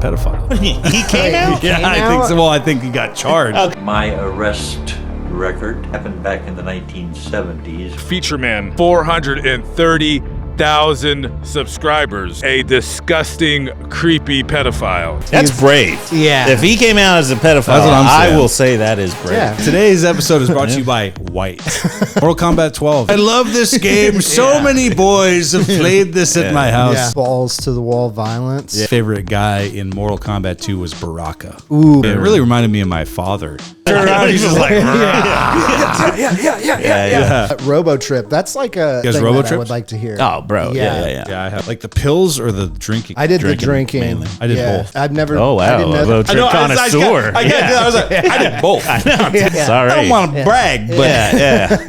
pedophile. He came out? Yeah, I think so. Well, I think he got charged. My arrest record happened back in the 1970s. Featureman, 430,000 subscribers. A disgusting, creepy pedophile. That's brave. Yeah. If he came out as a pedophile, That's what I'm saying. I will say that is brave. Yeah. Today's episode is brought to you by White. Mortal Kombat 12. I love this game. So many boys have played this at my house. Yeah. Balls to the wall violence. Favorite guy in Mortal Kombat 2 was Baraka. Ooh. It really reminded me of my father. Turn around, he's just like, Robo Trip. That's like a guys thing Robo that I Trips? would like to hear. oh, bro. Yeah. Yeah, I have like the pills or the drinking. I did the drinking. mainly. I did both. I've never. Oh, wow. I didn't know Robo that. Trip connoisseur. I was like, I did both. I know. Sorry. I don't want to brag, but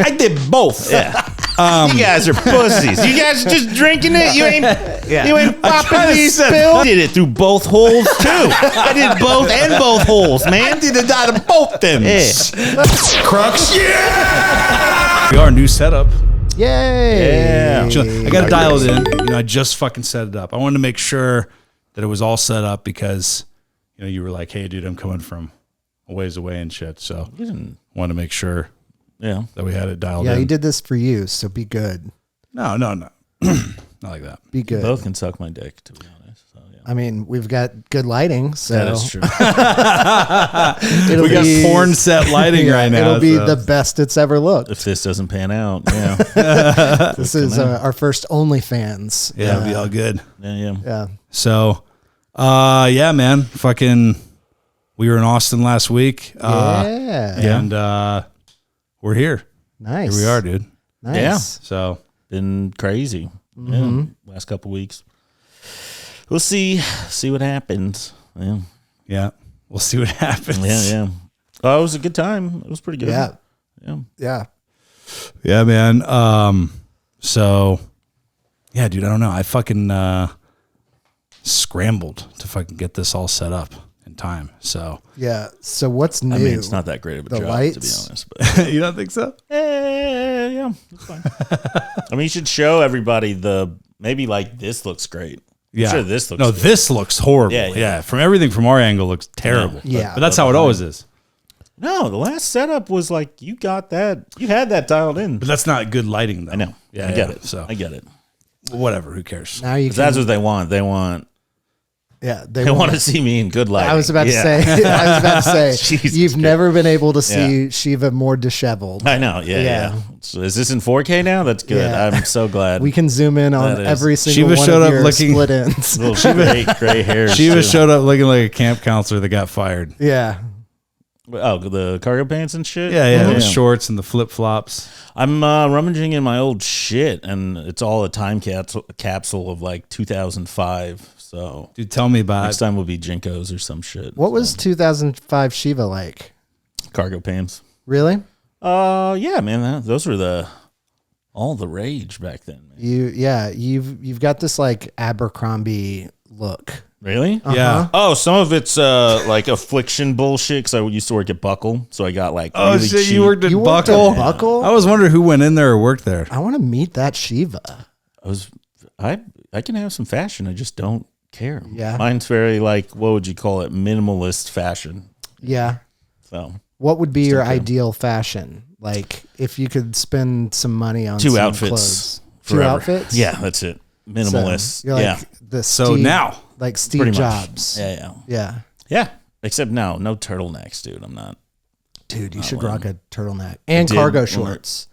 I did both. Yeah. You guys are pussies. You guys are just drinking it. You ain't popping these pills. I did it through both holes too. I did both and both holes, man. I did it out of both them. Yeah. Crux. Yeah. We are new setup. Yay! Yeah. I got to dial it in. I just fucking set it up. I wanted to make sure that it was all set up because you were like, "Hey, dude, I'm coming from a ways away and shit." So wanted to make sure that we had it dialed in. Yeah, he did this for you, so be good. No. Not like that. Be good. Both can suck my dick, to be honest. So, yeah. I mean, we've got good lighting, so That is true. We got porn set lighting right now. It'll be the best it's ever looked. If this doesn't pan out, yeah. This is our first OnlyFans. Yeah, it'll be all good. Yeah. So, yeah, man, fucking, we were in Austin last week. And we're here. Nice. Here we are, dude. Nice. Yeah. So, Been crazy. Yeah. Last couple weeks. We'll see what happens. Yeah. yeah, we'll see what happens. Yeah. Oh, it was a good time. It was pretty good. Yeah. Yeah. Yeah, man. So, yeah, dude, I don't know. I fucking scrambled to fucking get this all set up in time. So, Yeah. So what's new? I mean, it's not that great of a The job, lights? to be honest. But you don't think so? yeah, it's fine. I mean, you should show everybody maybe like this looks great. Yeah. I'm sure this looks No, good. this looks horrible. Yeah. Yeah. From everything from our angle looks terrible. Yeah. But that's how it always is. No, the last setup was like you had that dialed in. But that's not good lighting, though. I know. Yeah, I get yeah. it. So, I get it. whatever. Who cares? Now you 'Cause can, that's what they want. They want to see me in good lighting. I was about to say. Jesus You've Christ. never been able to see Shiva more disheveled. I know. Yeah. So is this in 4K now? That's good. Yeah. I'm so glad. We can zoom in on That is- every single Shiva one showed of up your looking- split ends. little gray hairs. Shiva too. showed up looking like a camp counselor that got fired. Yeah. Oh, the cargo pants and shit. Yeah. The shorts and the flip flops. I'm rummaging in my old shit, and it's all a time capsule of like 2005. So, Dude, tell me about next time will be Jinkos or some shit. What was 2005 Shiva like? Cargo pants? Really? Yeah, man. Those were all the rage back then. Man. You've got this like Abercrombie look. Really? Yeah. Oh, some of it's like affliction bullshit. Because I used to work at Buckle, so I got like Oh, really shit. cheap. You worked at Buckle? Buckle? I was wondering who went in there or worked there. I want to meet that Shiva. I can have some fashion. I just don't care. Yeah. Mine's very like, what would you call it? Minimalist fashion. Yeah. So What would be your okay. ideal fashion? Like if you could spend some money on two some outfits. clothes. Forever. 2 outfits? Yeah, that's it. Minimalist. So you're like the So Steve, now. like Steve Pretty much. Jobs. Yeah. Except no turtlenecks, dude. I'm not. Dude, you Not should one. rock a turtleneck and did cargo when shorts.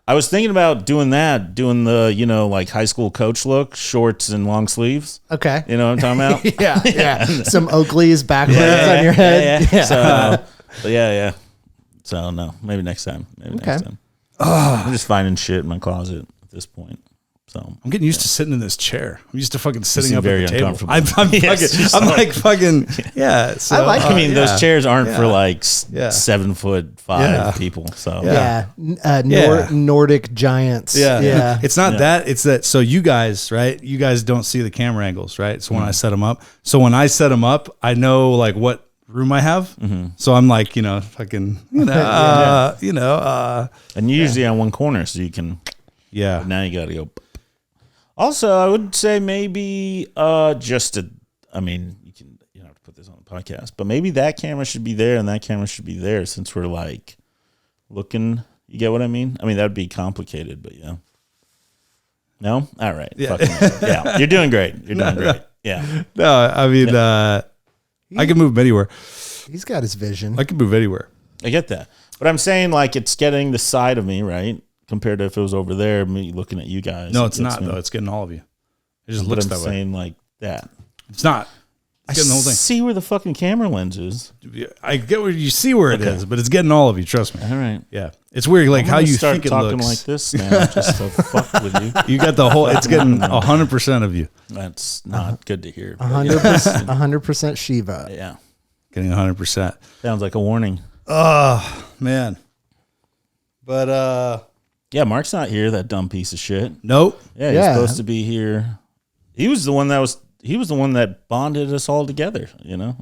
I was thinking about doing the, like high school coach look, shorts and long sleeves. Okay. You know what I'm talking about? Yeah. Some Oakley's backwards on your head. Yeah. So, but yeah. So no, maybe next time. Next time. I'm just finding shit in my closet at this point. So I'm getting used to sitting in this chair. I'm used to fucking sitting seem up very at the table. uncomfortable. I'm like fucking, yeah. So, I like I mean, those chairs aren't Yeah. for like Yeah. 7'5" people. So Yeah. Nordic giants. Yeah. It's not that. It's that. So you guys, right? You guys don't see the camera angles, right? So when I set them up, I know like what room I have. So I'm like, fucking, and you're usually on one corner, so you can. yeah. But now you got to go. Also, I would say maybe you can put this on the podcast, but maybe that camera should be there and that camera should be there since we're like looking. You get what I mean? I mean, that'd be complicated, but yeah. No? All right. Yeah. Yeah. You're doing great. You're doing great. Yeah. No, I mean, I can move anywhere. He's got his vision. I can move anywhere. I get that. But I'm saying like it's getting the side of me, right? Compared to if it was over there, me looking at you guys. No, it's not, though. It's getting all of you. It just looks that way. I'm saying like that. It's not. It's getting the whole thing. See where the fucking camera lens is. I get where you see where it is, but it's getting all of you. Trust me. All right. Yeah, it's weird, like how you think it start talking looks. like this now, just to fuck with you. You got the whole. It's getting 100% of you. That's not good to hear. 100% Shiva. Yeah, Getting 100%. sounds like a warning. Oh man. But Yeah, Mark's not here. That dumb piece of shit. nope. Yeah, he's supposed to be here. He was the one that bonded us all together. You know.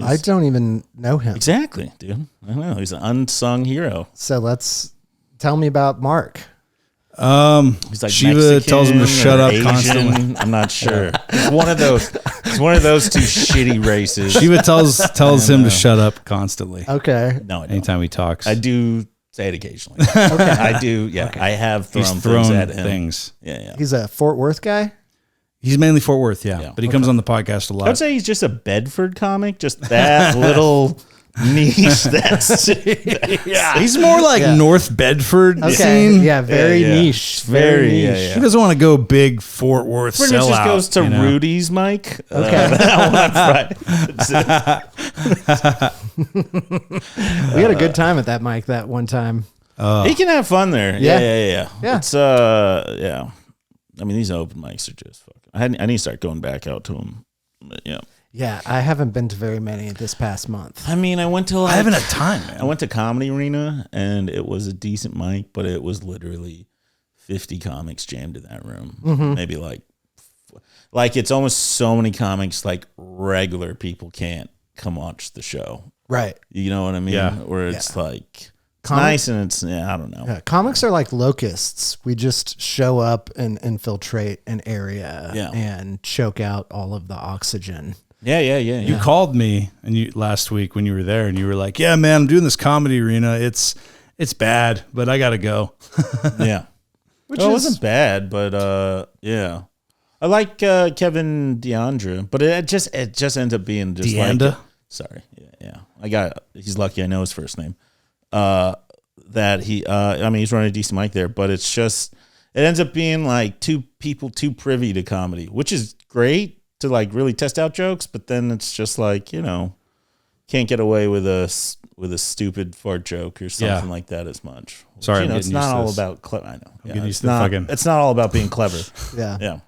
I don't even know him. Exactly, dude. I know he's an unsung hero. So tell me about Mark. He's like Shiva Mexican tells him to shut or up Asian. constantly. I'm not sure. It's one of those. It's one of those two shitty races. Shiva tells him to shut up constantly. Okay. No, I don't. Anytime he talks, I do say it occasionally. Okay. I do. Yeah, I have thrown, he's thrown things at him. things. Yeah. He's a Fort Worth guy? He's mainly Fort Worth, yeah. But he comes on the podcast a lot. I'd say he's just a Bedford comic. Just that little niche. That's yeah. He's more like North Bedford Okay. scene. Yeah, very niche. Very niche. yeah. He doesn't want to go big Fort Worth Pretty much sellout. just goes to you know? Rudy's mic. Okay. That one on Friday. We had a good time at that mic that one time. He can have fun there. Yeah. Yeah. It's yeah. I mean, these open mics are just fucking. I need to start going back out to them. But, yeah. Yeah, I haven't been to very many this past month. I mean, I went to I haven't had time, man. I went to Comedy Arena and it was a decent mic, but it was literally 50 comics jammed in that room. Mm-hmm. Maybe like it's almost so many comics like regular people can't come watch the show. Right. You know what I mean? Yeah. Where it's like it's Comic- nice and it's I don't know. Yeah, comics are like locusts. We just show up and infiltrate an area and choke out all of the oxygen. Yeah. You called me last week when you were there, and you were like, "Yeah, man, I'm doing this Comedy Arena. It's bad, but I gotta go." Yeah. It wasn't bad, but yeah. I like Kevin DeAndre, but it just ends up being just Deanda? Sorry. Yeah. He's lucky I know his first name. That he I mean he's running a decent mic there, but it's just it ends up being like two people too privy to comedy, which is great to like really test out jokes, but then it's just like, can't get away with a stupid fart joke or something like that as much. Sorry, it's not all about clever. I know. It's not all about being clever. Yeah. Yeah.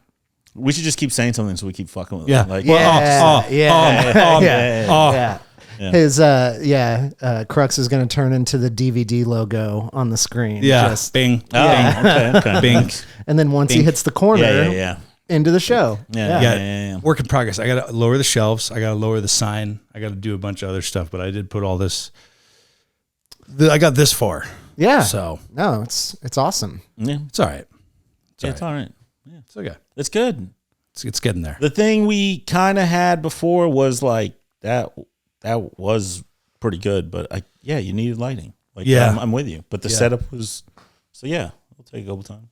We should just keep saying something so we keep fucking with Yeah. it. Like, Yeah. His Crux is going to turn into the DVD logo on the screen. Yeah, Just- bing, okay. bing. and then once he hits the corner, Yeah. into the show. Yeah. Work in progress. I gotta lower the shelves. I gotta lower the sign. I gotta do a bunch of other stuff. But I did put all this. I got this far. Yeah. So No, it's awesome. Yeah. it's all right. It's all right. Yeah. It's okay. It's good. It's getting there. The thing we kind of had before was like that was pretty good, but you needed lighting. Like, I'm with you. But the setup was, so yeah, it'll take a couple times.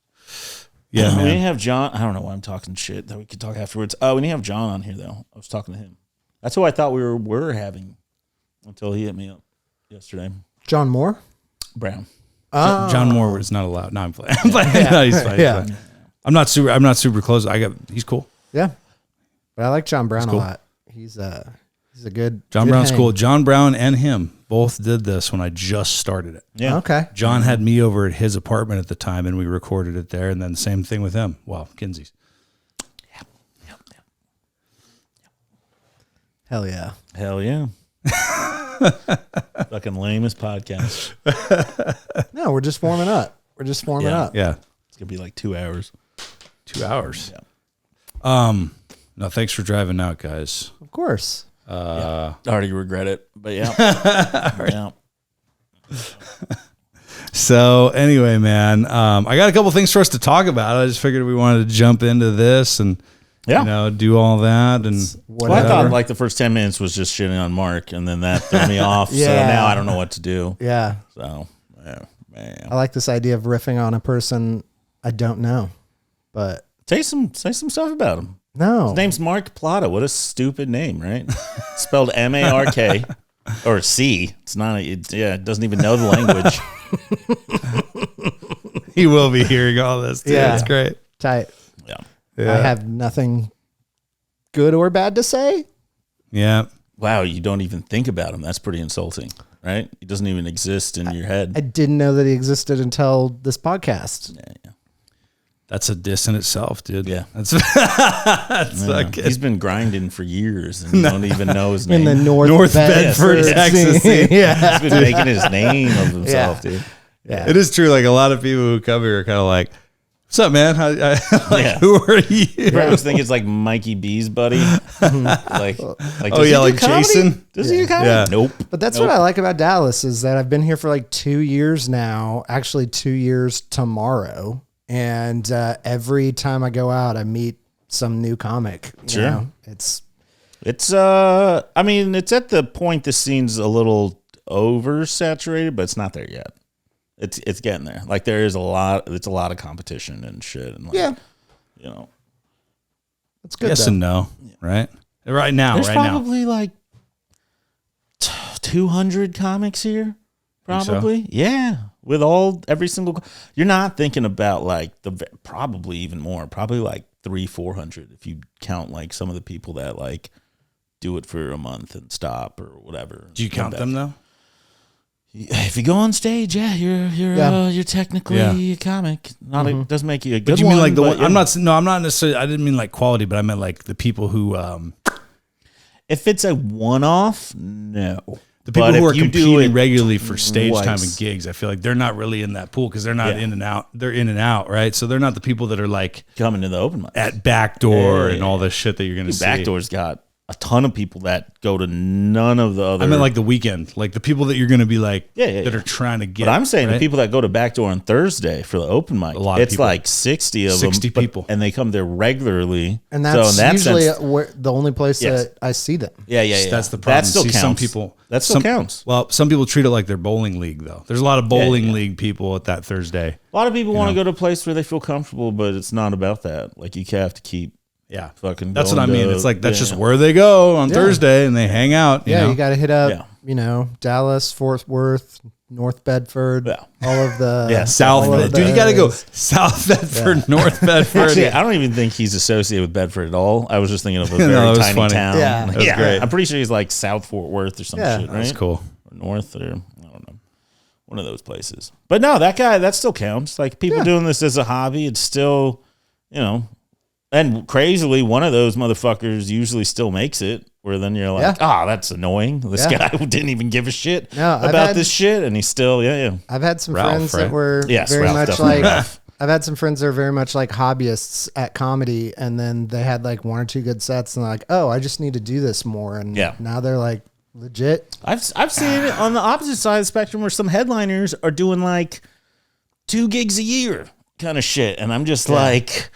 Yeah, we man. didn't have John. I don't know why I'm talking shit that we could talk afterwards. We didn't have John on here though. I was talking to him. That's who I thought we were having until he hit me up yesterday. John Moore? Brown. John Moore is not allowed. No, I'm playing. No, he's fine. Yeah. He's fine. I'm not super close. He's cool. Yeah. But I like John Brown a lot. He's a good John good Brown's hang. cool. John Brown and him both did this when I just started it. Yeah. Okay. John had me over at his apartment at the time, and we recorded it there. And then the same thing with him. Well, Kinsey's. Yep. Hell yeah. Hell yeah. Fucking lamest podcast. No, we're just warming up. We're just warming up. Yeah. It's gonna be like 2 hours. 2 hours. Yeah. No, thanks for driving out, guys. Of course. I already regret it, but yeah. So anyway, man, I got a couple things for us to talk about. I just figured we wanted to jump into this and Yeah. Do all that. And well, I thought like the first 10 minutes was just shitting on Mark, and then that threw me off. So now I don't know what to do. Yeah. So, man. I like this idea of riffing on a person I don't know, but say some stuff about him. No. His name's Mark Plata. What a stupid name, right? Spelled M-A-R-K or C. It's not, it doesn't even know the language. He will be hearing all this, too. Yeah. It's great. Tight. Yeah. I have nothing good or bad to say. Yeah. Wow, you don't even think about him. That's pretty insulting, right? He doesn't even exist in your head. I didn't know that he existed until this podcast. Yeah. That's a diss in itself, dude. Yeah. That's He's been grinding for years and you don't even know his name. In the North Bedford, Texas. Yeah. He's been making his name of himself, dude. Yeah. It is true. Like a lot of people who come here are kind of like, what's up, man? Who are you? I was thinking it's like Mikey B's buddy. like Jason. Does he do comedy? Yeah. Nope. But that's what I like about Dallas is that I've been here for like 2 years now, actually 2 years tomorrow. And every time I go out, I meet some new comic. Sure. You know? It's I mean, it's at the point the scene's a little oversaturated, but it's not there yet. It's getting there. Like there is a lot of competition and shit. And like, you know, it's good. Yes and no, right? Right now, there's probably like 200 comics here. Probably, so? Yeah. With every single, you're not thinking about like probably even more, probably like 300-400 if you count like some of the people that like do it for a month and stop or whatever. Do you count them though? If you go on stage, you're technically a comic. Not it doesn't make you a good. But you mean like the one? Yeah. I'm not necessarily. I didn't mean like quality, but I meant like the people who. If it's a one-off, no. The people who are competing regularly for stage time and gigs, I feel like they're not really in that pool because they're not in and out. They're in and out, right? So they're not the people that are like coming to the open mic at Backdoor and all this shit that you're going to see. Backdoor's got a ton of people that go to none of the other. I meant like the weekend, like the people that you're going to be like that are trying to get. But I'm saying the people that go to Backdoor on Thursday for the open mic, it's like 60 of 60 people, and they come there regularly. And that's usually the only place that I see them. Yeah. That's the problem. That still counts. Some people counts. Well, some people treat it like their bowling league, though. There's a lot of bowling league people at that Thursday. A lot of people want to go to a place where they feel comfortable, but it's not about that. Like you have to keep. Yeah, fucking. That's what I mean. It's like that's just where they go on Thursday and they hang out. You know? You got to hit up. You know, Dallas, Fort Worth, North Bedford, all of the South. Dude, you got to go South Bedford, North Bedford. Actually, I don't even think he's associated with Bedford at all. I was just thinking of a very tiny town. Yeah, that was great. I'm pretty sure he's like South Fort Worth or some shit. Right? That's cool. Or North, or I don't know, one of those places. But no, that still counts. Like people doing this as a hobby, it's still, you know. And crazily, one of those motherfuckers usually still makes it, where then you're like, that's annoying. This guy didn't even give a shit about this shit, and he's still, I've had some Ralph, friends that were very much like, I've had some friends that are very much like hobbyists at comedy, and then they had like one or two good sets, and they're like, oh, I just need to do this more. And now they're like, legit. I've seen it on the opposite side of the spectrum where some headliners are doing like 2 gigs a year kind of shit, and I'm just like...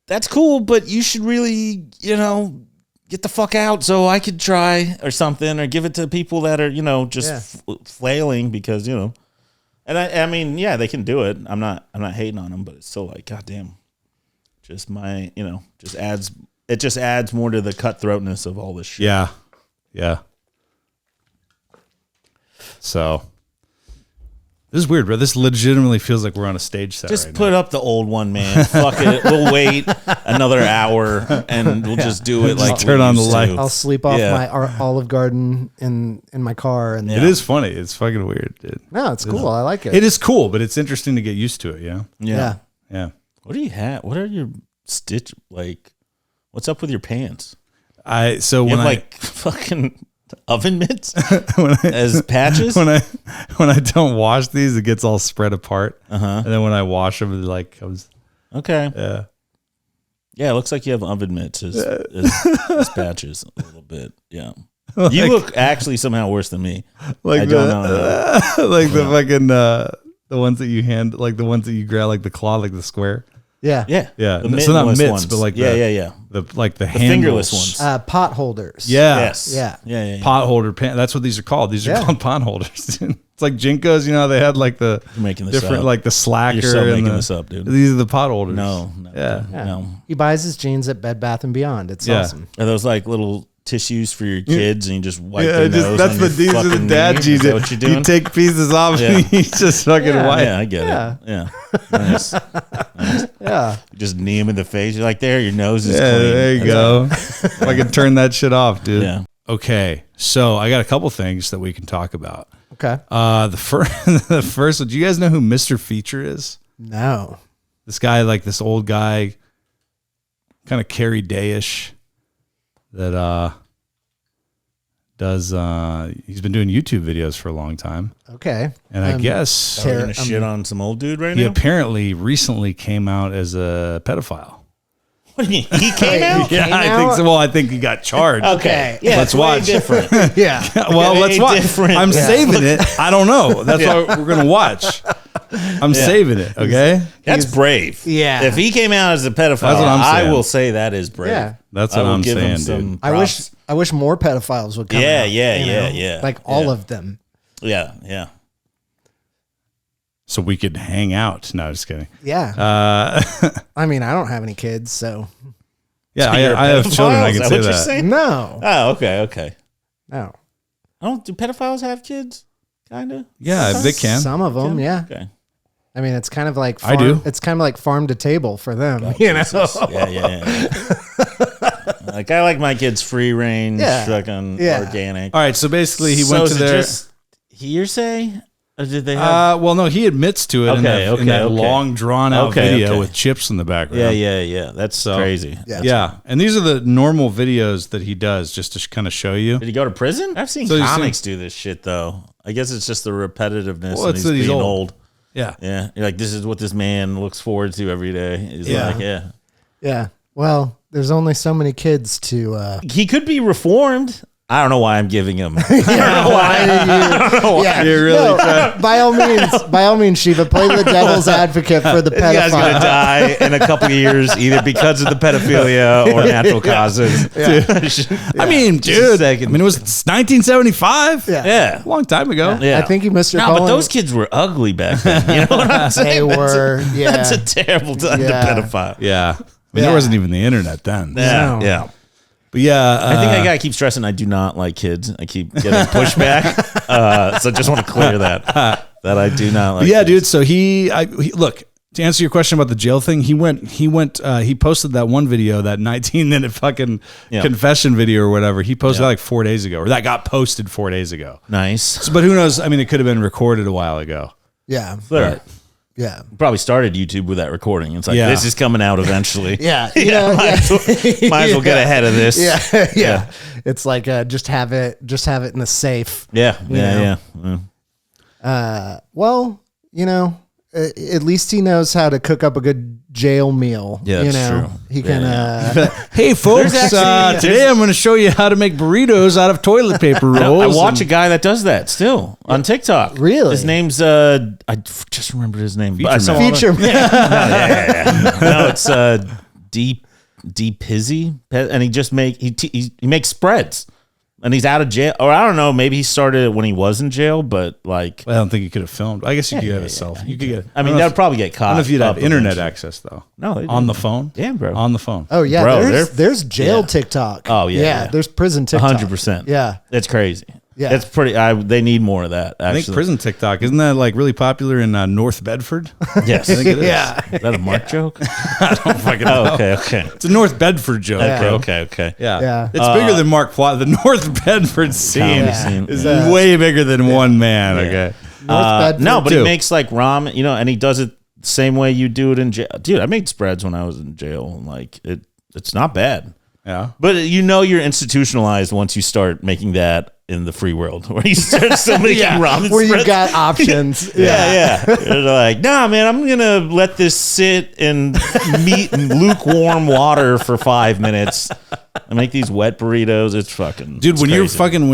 That's cool, but you should really, get the fuck out so I could try or something, or give it to people that are, just flailing because, And I mean, they can do it. I'm not hating on them, but it's still like, goddamn, just it just adds more to the cutthroatness of all this shit. Yeah. So. This is weird, bro. This legitimately feels like we're on a stage set. Just put up the old one, man. Fuck it. We'll wait another hour and we'll just do it. Like turn on the light. I'll sleep off my Olive Garden in my car. And it is funny. It's fucking weird, dude. No, it's cool. I like it. It is cool, but it's interesting to get used to it. Yeah. What do you have? What are your stitch like? What's up with your pants? Fucking oven mitts as patches. When I don't wash these, it gets all spread apart. And then when I wash them, it like comes. Okay. Yeah, it looks like you have oven mitts as patches a little bit. Yeah. You look actually somehow worse than me. Like I don't know. Like the fucking the ones that you hand, like the ones that you grab, like the claw, like the square. Yeah. Yeah. So not mittenless mitts, ones. but like yeah. the The handles. fingerless ones. Pot holders. Yeah. Yes. Yeah. Pot holder pan. That's what these are called. These are called pot holders. It's like Jinkos. You know, they had like the You're making this different, up. like the slacker. You're so and making the- this up, dude. These are the pot holders. No. Yeah. He buys his jeans at Bed Bath & Beyond. It's Yeah. awesome. Are those like little tissues for your kids and you just wipe Yeah, their nose that's on the your these are the fucking dad knee? jeans. Is that what you're doing? You take pieces off Yeah. and you just fucking wipe. Yeah, I get it. Yeah. Nice. Yeah. You just knee him in the face. You're like, there, your nose is Yeah, clean. there you go. I can turn that shit off, dude. Yeah. Okay, so I got a couple things that we can talk about. Okay. The first one, do you guys know who Mr. Feature is? No. This guy, like this old guy, kind of Carrie Day-ish, that does he's been doing YouTube videos for a long time. Okay. And I guess Are you going to shit on some old dude right he now? apparently recently came out as a pedophile. What do you mean? He came out? Yeah, I think so. Well, I think he got charged. Okay. Yeah, Let's it's way watch. different. Yeah. Well, Way let's watch. different. I'm Yeah. saving it. I don't know. That's why we're gonna watch. I'm saving it. Okay. That's brave. Yeah. If he came out as a pedophile, That's what I'm I saying. will say that is brave. Yeah. That's I what will I'm give him saying, some dude. props. I wish more pedophiles would come Yeah, out. yeah, you yeah, know? yeah. Like all Yeah. of them. Yeah. So we could hang out. No, just kidding. Yeah. I mean, I don't have any kids, so Yeah, So you're a I have pedophile? children. I Is can that say what you're that. saying? no. Oh, okay. No. Do pedophiles have kids? Kind of. Yeah, they can. Some of them, yeah. Okay. I mean, it's kind of like I do. It's kind of like farm to table for them, you know. Yeah. Like I like my kids free range, Yeah. fucking Yeah. organic. All right. So basically, he So went is to it their. just hearsay? Or did they have? Well, no, he admits to it in that long, drawn out video with chips in the background. Yeah. That's crazy. Yeah. And these are the normal videos that he does just to kind of show you. Did he go to prison? I've seen So you comics do this shit though. I guess it's just the repetitiveness. Well, and it's he's that he's being old. old. Yeah. Yeah. You're like, this is what this man looks forward to every day. He's Yeah. like, Yeah. Well, there's only so many kids to. He could be reformed. I don't know why I'm giving him. Yeah. You're really No, by all means, Shiva, play the devil's advocate for the This guy's gonna pedophile. die in a couple of years, either because of the pedophilia or natural causes. I mean, dude. I mean, it was 1975. Yeah. Yeah. A long time ago. Yeah. I think you missed your No, call. but those kids were ugly back then. You know what I'm saying? They were, yeah. That's a terrible time Yeah. to pedophile. Yeah. I mean, there wasn't even the internet then. Yeah. No. Yeah. But yeah. I think I gotta keep stressing I do not like kids. I keep getting pushback. So I just want to clear that I do not like But yeah, kids. dude. So he look, to answer your question about the jail thing, he posted that one video, that 19-minute fucking confession video or whatever. He posted that like 4 days ago, or that got posted 4 days ago. Nice. So, but who knows? I mean, it could have been recorded a while ago. Yeah. But Yeah. probably started YouTube with that recording. It's like, Yeah. this is coming out eventually. Yeah. You know, might as well get ahead of this. Yeah. It's like just have it in the safe. Yeah. know. Yeah. Well, you know, at least he knows how to cook up a good jail meal. Yeah, you that's know, true. he can. Hey, folks, today I'm going to show you how to make burritos out of toilet paper rolls. I watch a guy that does that still on TikTok. Really? His name's I just remembered his name. But I saw him- Featureman. No, it's Deep Pizzy, and he just he makes spreads, and he's out of jail, or I don't know, maybe he started it when he was in jail, but like I don't think you could have filmed. I guess you could get a self. You could get. I mean, that would probably get caught. I don't know if you'd have up internet eventually. access though. No, they on the didn't. phone. Yeah, bro. On the phone. Oh yeah, Bro, there's jail yeah. TikTok. Oh, yeah. There's prison TikTok. 100%. Yeah. That's crazy. Yeah. That's pretty. They need more of that. Actually, I think prison TikTok isn't that like really popular in North Bedford? Yes, I think it is. Yeah. Is that a Mark joke? I don't fucking know. Oh, okay. It's a North Bedford joke. bro. Okay. Yeah. Yeah. It's bigger than Mark Plot. The North Bedford scene Comedy scene. is Yeah. way bigger than one man. Okay. North Bedford No, but too. he makes like ramen, and he does it the same way you do it in jail. Dude, I made spreads when I was in jail, and like it's not bad. Yeah. But you're institutionalized once you start making that in the free world, where you start still making ramen where spreads. you got options. Yeah. They're like, nah, man, I'm gonna let this sit in lukewarm water for 5 minutes, I make these wet burritos. It's fucking dude. When you're fucking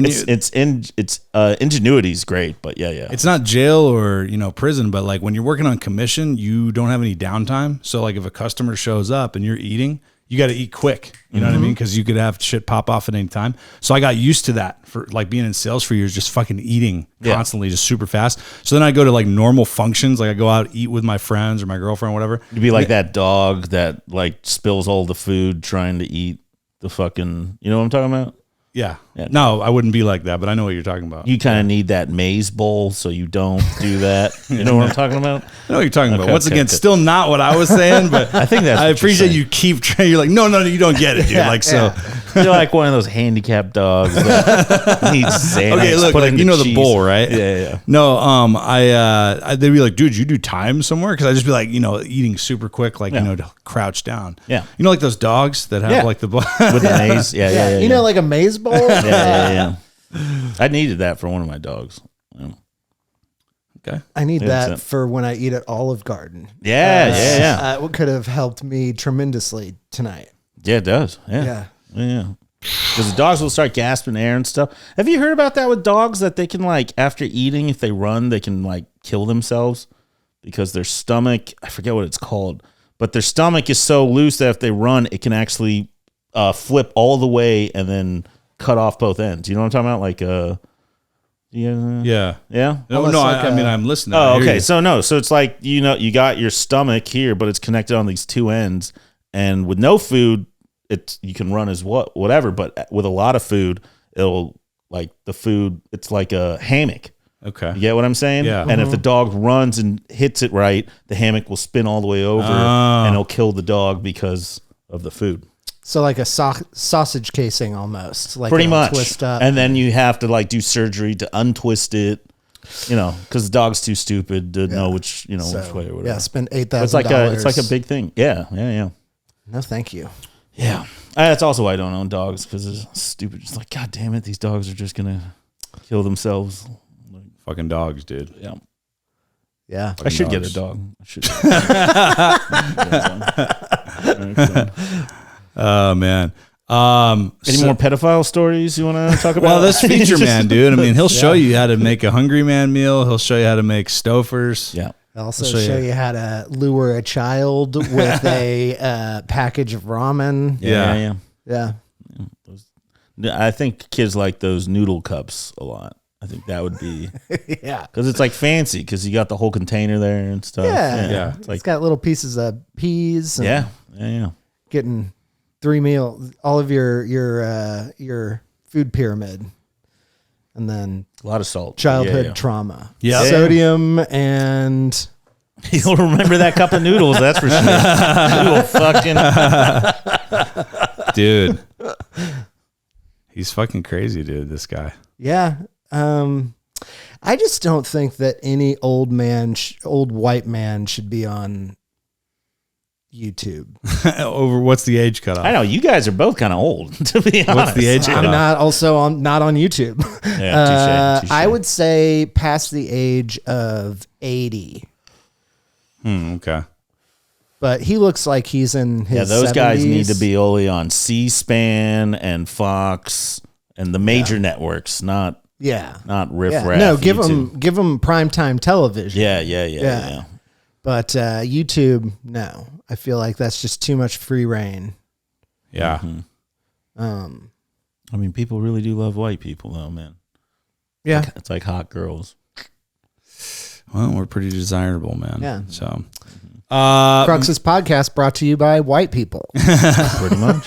ingenuity's great, but yeah. It's not jail or prison, but like when you're working on commission, you don't have any downtime. So like if a customer shows up and you're eating, you got to eat quick. You know what I mean? Because you could have shit pop off at any time. So I got used to that for like being in sales for years, just fucking eating constantly, just super fast. So then I go to like normal functions, like I go out, eat with my friends or my girlfriend or whatever. You'd be like that dog that like spills all the food trying to eat the fucking, you know what I'm talking about? Yeah. No, I wouldn't be like that, but I know what you're talking about. You kind of need that maize bowl so you don't do that. You know what I'm talking about? I know what you're talking about. Once again, still not what I was saying, but I think I appreciate you keep trying. You're like, no, you don't get it, dude. You're like one of those handicapped dogs that needs Xanax. Okay, look, like the bowl, right? Yeah. No, they'd be like, dude, you do time somewhere? Because I just be like, eating super quick, like to crouch down. Yeah. Like those dogs that have like the with the maze. Yeah. You know, like a maze bowl. Yeah. I needed that for one of my dogs. Okay. I need that for when I eat at Olive Garden. Yeah. It could have helped me tremendously tonight. Yeah, it does. Yeah. Because the dogs will start gasping air and stuff. Have you heard about that with dogs, that they can, like, after eating, if they run, they can, like, kill themselves because their stomach, I forget what it's called, but their stomach is so loose that if they run, it can actually flip all the way and then cut off both ends. You know what I'm talking about? Like, yeah. No, I mean, I'm listening. Oh, okay. So it's like, you got your stomach here, but it's connected on these two ends, and with no food, you can run as whatever, but with a lot of food, it'll, like, the food, it's like a hammock. Okay. You get what I'm saying? Yeah. And if the dog runs and hits it right, the hammock will spin all the way over and it'll kill the dog because of the food. So like a sausage casing almost. Like pretty much. Twist up. And then you have to, like, do surgery to untwist it, because the dog's too stupid to know which way or whatever. Yeah, spend $8,000. It's like a big thing. Yeah. No, thank you. Yeah. That's also why I don't own dogs, because it's stupid. It's like, God damn it, these dogs are just going to kill themselves. Fucking dogs, dude. Yeah. Yeah. I should get a dog. I should. Oh, man. Any more pedophile stories you want to talk about? Well, this Featureman, dude. I mean, he'll show you how to make a Hungry Man meal. He'll show you how to make Stofers. Yeah. I'll also show you how to lure a child with a package of ramen. Yeah. I think kids like those noodle cups a lot. I think that would be because it's like fancy because you got the whole container there and stuff. Yeah. It's like, it's got little pieces of peas. And yeah. Getting 3 meals, all of your food pyramid, and then a lot of salt, childhood trauma, yeah, sodium, and you'll remember that cup of noodles. That's for sure. You will fucking dude. He's fucking crazy, dude. This guy. Yeah. I just don't think that any old white man should be on YouTube. Over what's the age cutoff? I know you guys are both kind of old, to be honest. What's the age cutoff? I'm not on YouTube. Yeah, touche. I would say past the age of 80. Okay. But he looks like he's in his those 70s. guys need to be only on C-SPAN and Fox and the major networks, not riff-raff. No, give them primetime television. Yeah. But YouTube, no. I feel like that's just too much free reign. Yeah. Mm-hmm. I mean, people really do love white people, though, man. Yeah. It's like hot girls. Well, we're pretty desirable, man. Yeah. So, Crux's podcast brought to you by white people. Pretty much.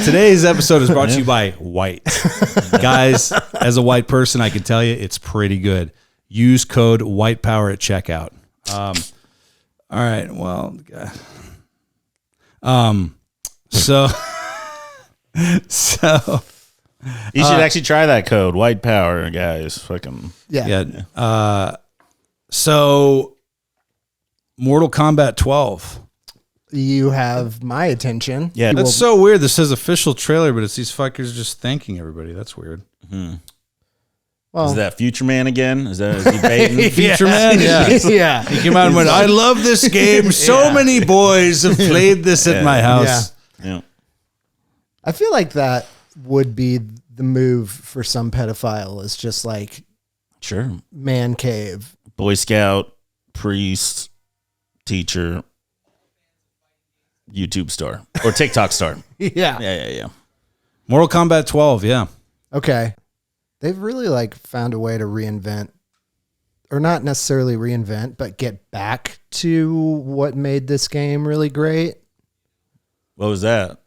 Today's episode is brought to you by white. Guys, as a white person, I can tell you it's pretty good. Use code WHITEPOWER at checkout. All right. Well, so you should actually try that code, White Power, guys. Fucking yeah. So Mortal Kombat 12. You have my attention. Yeah, that's so weird. This says official trailer, but it's these fuckers just thanking everybody. That's weird. Mm-hmm. Well, is that Featureman again? Is he baiting? Featureman? Yeah. He came out and went, I love this game. So many boys have played this at my house. Yeah. I feel like that would be the move for some pedophile, is just like Sure. man cave. Boy Scout, priest, teacher, YouTube star or TikTok star. Yeah. Yeah. Mortal Kombat 12, yeah. Okay. They've really like found a way to reinvent, or not necessarily reinvent, but get back to what made this game really great. What was that?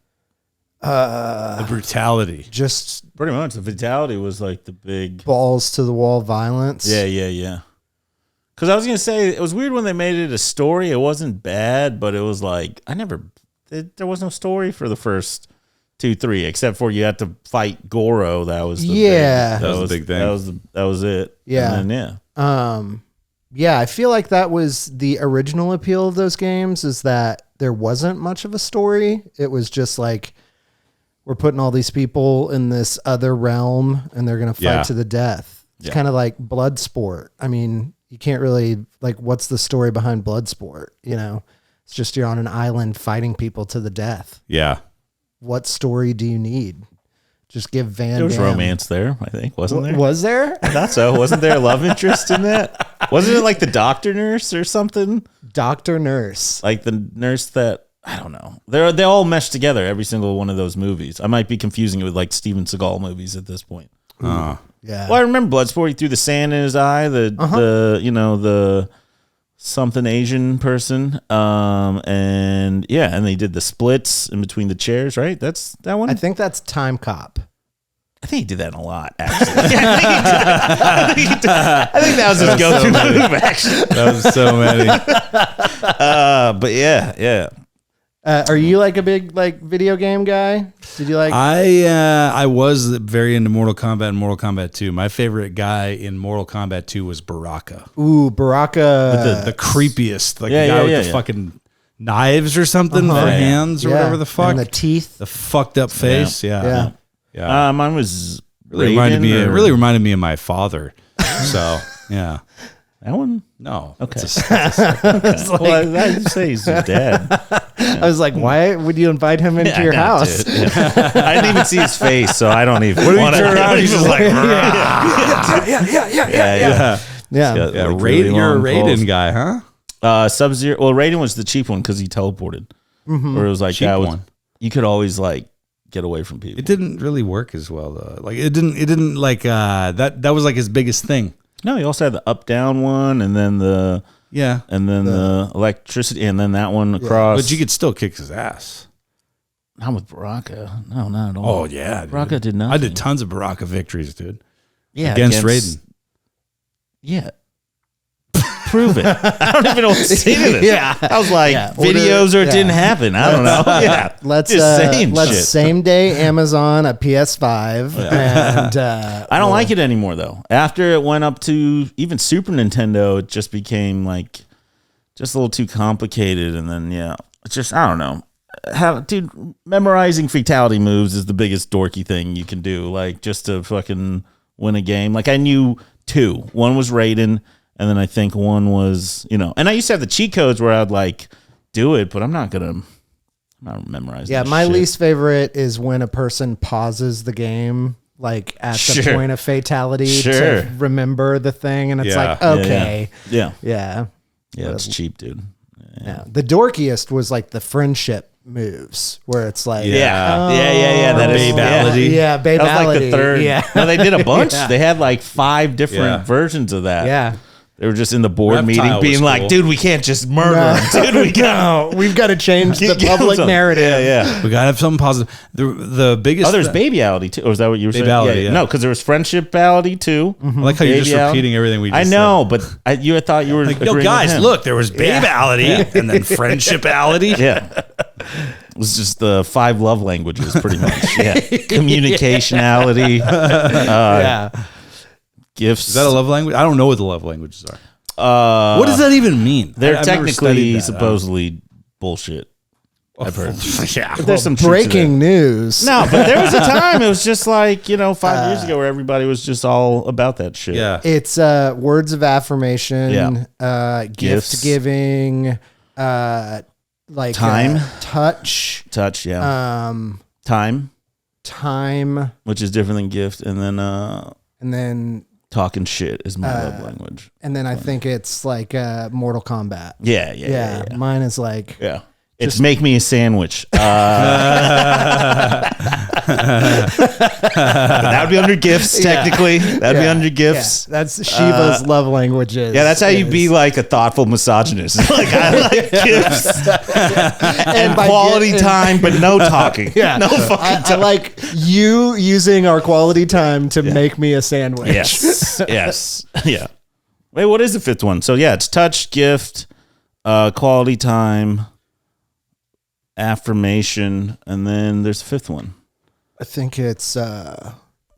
The brutality. Just Pretty much. The fatality was like the big. balls to the wall violence. Yeah. Because I was going to say, it was weird when they made it a story. It wasn't bad, but it was like, there was no story for the first 2, 3, except for you had to fight Goro. That was the Yeah. big, That was the big thing. That was it. Yeah. And then, Yeah, I feel like that was the original appeal of those games, is that there wasn't much of a story. It was just like, we're putting all these people in this other realm and they're going to fight to the death. It's kind of like Bloodsport. I mean, you can't really, like, what's the story behind Bloodsport? You know, it's just you're on an island fighting people to the death. Yeah. What story do you need? Just give Van there was Damme. romance there, I think, wasn't there? Was there? I thought so. Wasn't there a love interest in that? Wasn't it like the doctor nurse or something? Dr. Nurse. Like the nurse that, I don't know. They all mesh together, every single one of those movies. I might be confusing it with like Steven Seagal movies at this point. Yeah. Well, I remember Bloodsport. He threw the sand in his eye. The something Asian person. And they did the splits in between the chairs. Right? That's that one. I think that's Time Cop. I think he did that a lot, actually. I think that was his go-to move, actually. That was so many. But yeah. Are you like a big like video game guy? Did you like? I was very into Mortal Kombat and Mortal Kombat 2. My favorite guy in Mortal Kombat 2 was Baraka. Ooh, Baraka. The creepiest. Like Yeah, the guy yeah, with the yeah. fucking knives or something for hands or Yeah. whatever the fuck. And the teeth. The fucked up face. Yeah. Yeah. Mine was Really reminded me of my father. So, yeah. That one? No. Okay. Well, I didn't say he's his dad. I was like, why would you invite him into your house? Dude, yeah. I didn't even see his face, so I don't even want to turn around. He's just like, yeah. Yeah. You're a Raiden guy, huh? Sub-Zero. Well, Raiden was the cheap one because he teleported. Or it was like Cheap that was, one. you could always like get away from people. It didn't really work as well though. Like it didn't like that was like his biggest thing. No, he also had the up-down one, and then the electricity, and then that one across. But you could still kick his ass. Not with Baraka. No, not at all. Oh yeah. Dude. Baraka did nothing. I did tons of Baraka victories, dude. Yeah, Against Raiden. Yeah. Prove it. I don't even know what to say to this. Yeah. I was like, videos or it didn't happen. I don't know. Yeah. Let's Just saying shit. same day Amazon a PS5 and I don't like it anymore though. After it went up to even Super Nintendo, it just became like just a little too complicated. And then it's just, I don't know. Dude, memorizing fatality moves is the biggest dorky thing you can do. Like just to fucking win a game. Like I knew 2. One was Raiden. And then I think one was, and I used to have the cheat codes where I'd like do it, but I'm not memorizing. Yeah, my least favorite is when a person pauses the game, like at the point of fatality to remember the thing. And it's like, okay. Yeah, it's cheap, dude. Yeah. The dorkiest was like the friendship moves where it's like, that is babality. Yeah, babality. That was like the third. Yeah. No, they did a bunch. They had like 5 different versions of that. Yeah. They were just in the board Reptile meeting being was like, cool. dude, we can't just murder him. Dude, we've got to change the public narrative. Yeah. We gotta have something positive. The biggest. Oh, there's babyality too. Or is that what you were saying? Babality, yeah. No, because there was friendshipality too. I like how you're just Babyality. repeating everything we just I know, but you had thought you were said. Like, agreeing yo, guys, with him. look, there was babality and then friendshipality. Yeah. It was just the 5 love languages, pretty much. Yeah. Communicationality. Gifts. Is that a love language? I don't know what the love languages are. What does that even mean? They're I've never studied technically that. supposedly bullshit. I've heard. Yeah. There's some truth to Breaking news. that. No, but there was a time it was just like 5 years ago where everybody was just all about that shit. Yeah. It's words of affirmation, gift Gifts. giving, like Time. touch. Touch. Yeah. Um, Time. time, which is different than gift, and then talking shit is my love language. And then I think it's like Mortal Kombat. Yeah. Mine is like It's make me a sandwich. That would be under gifts, technically. That'd be under gifts. Yeah. That's Shiva's love languages. Yeah, that's how you be like a thoughtful misogynist. Like, I like gifts and quality time, but no talking. Yeah. No fucking talking. I like you using our quality time to make me a sandwich. Yes. Yeah. Wait, what is the fifth one? So, yeah, it's touch, gift, quality time, affirmation, and then there's the fifth one. I think it's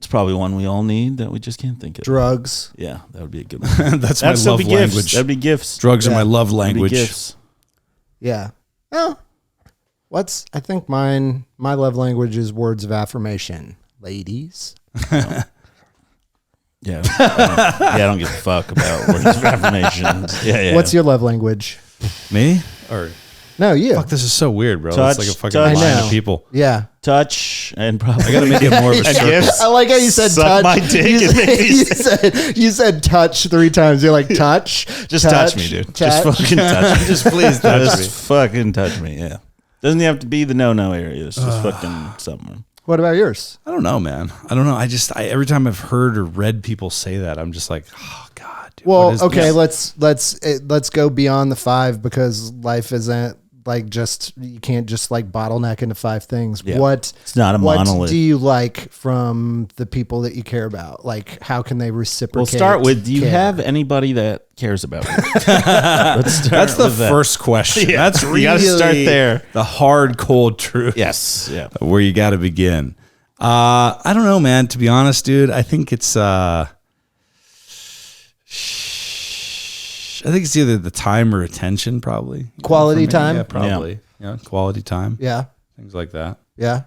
probably one we all need that we just can't think of. Drugs. Yeah, that would be a good one. That's my love language. That'd be gifts. Drugs are my love language. Gifts. Yeah. Oh, I think my love language is words of affirmation, ladies. Yeah. I don't give a fuck about words of affirmation. Yeah. What's your love language? Me? Or no, you. fuck, this is so weird, bro. Touch, it's like a fucking touch. line of people. Yeah. Touch and probably. I got to make it more of a circle. Gifts. I like how you said Suck touch. my dick You said touch 3 times. You're like touch. Just touch me, dude. Just fucking touch me. Just please touch me. Just fucking touch me. Yeah. Doesn't have to be the no area. It's just fucking something. What about yours? I don't know, man. I don't know. I every time I've heard or read people say that, I'm just like, oh God. Dude, Well, okay, let's go beyond the 5 because life isn't like you can't just like bottleneck into 5 things. Yeah. It's not a monolith. What do you like from the people that you care about? Like, how can they reciprocate? We'll start with, do you care? have anybody that cares about you? That's the first question. Yeah. That's really You gotta start there. The hard, cold truth. Yes. Yeah. Where you got to begin. I don't know, man. To be honest, dude, I think it's either the time or attention, probably. Quality time? Yeah, probably. Yeah, quality time. Yeah. Things like that. Yeah.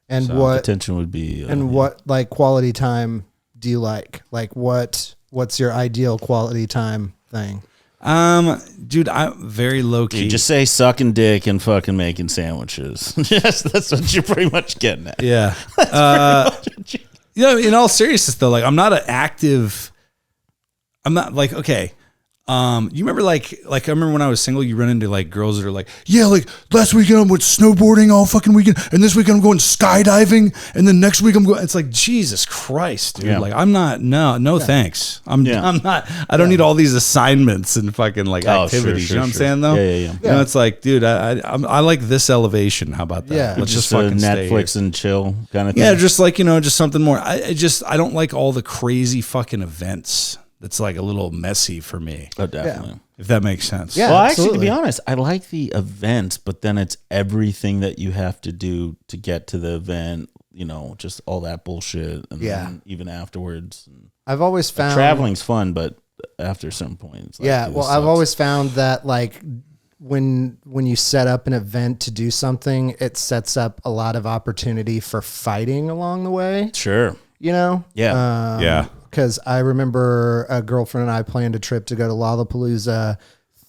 And So, what Attention would be. what like quality time do you like? Like what's your ideal quality time thing? Dude, I'm very low key. You just say sucking dick and fucking making sandwiches. Yes, that's what you're pretty much getting at. Yeah. In all seriousness though, like I'm not like, okay. You remember like I remember when I was single, you run into like girls that are like, yeah, like last weekend I went snowboarding all fucking weekend, and this weekend I'm going skydiving, and then next week I'm going. It's like, Jesus Christ, dude. Yeah. Like I'm not. No, thanks. I'm not. I don't need all these assignments and fucking like activities. You know what I'm saying though? Yeah. You know, it's like, dude, I like this elevation. How about that? Yeah. Let's just Netflix fucking stay here. and chill kind of thing. Yeah, just like, just something more. I don't like all the crazy fucking events. That's like a little messy for me. Oh, definitely. Yeah. If that makes sense. Yeah. Well, absolutely. actually, to be honest, I like the event, but then it's everything that you have to do to get to the event, just all that bullshit. And then even afterwards. I've always found traveling's fun, but after a certain point, it's like, well, I've always found that like when you set up an event to do something, it sets up a lot of opportunity for fighting along the way. Sure. Yeah. Yeah. Because I remember a girlfriend and I planned a trip to go to Lollapalooza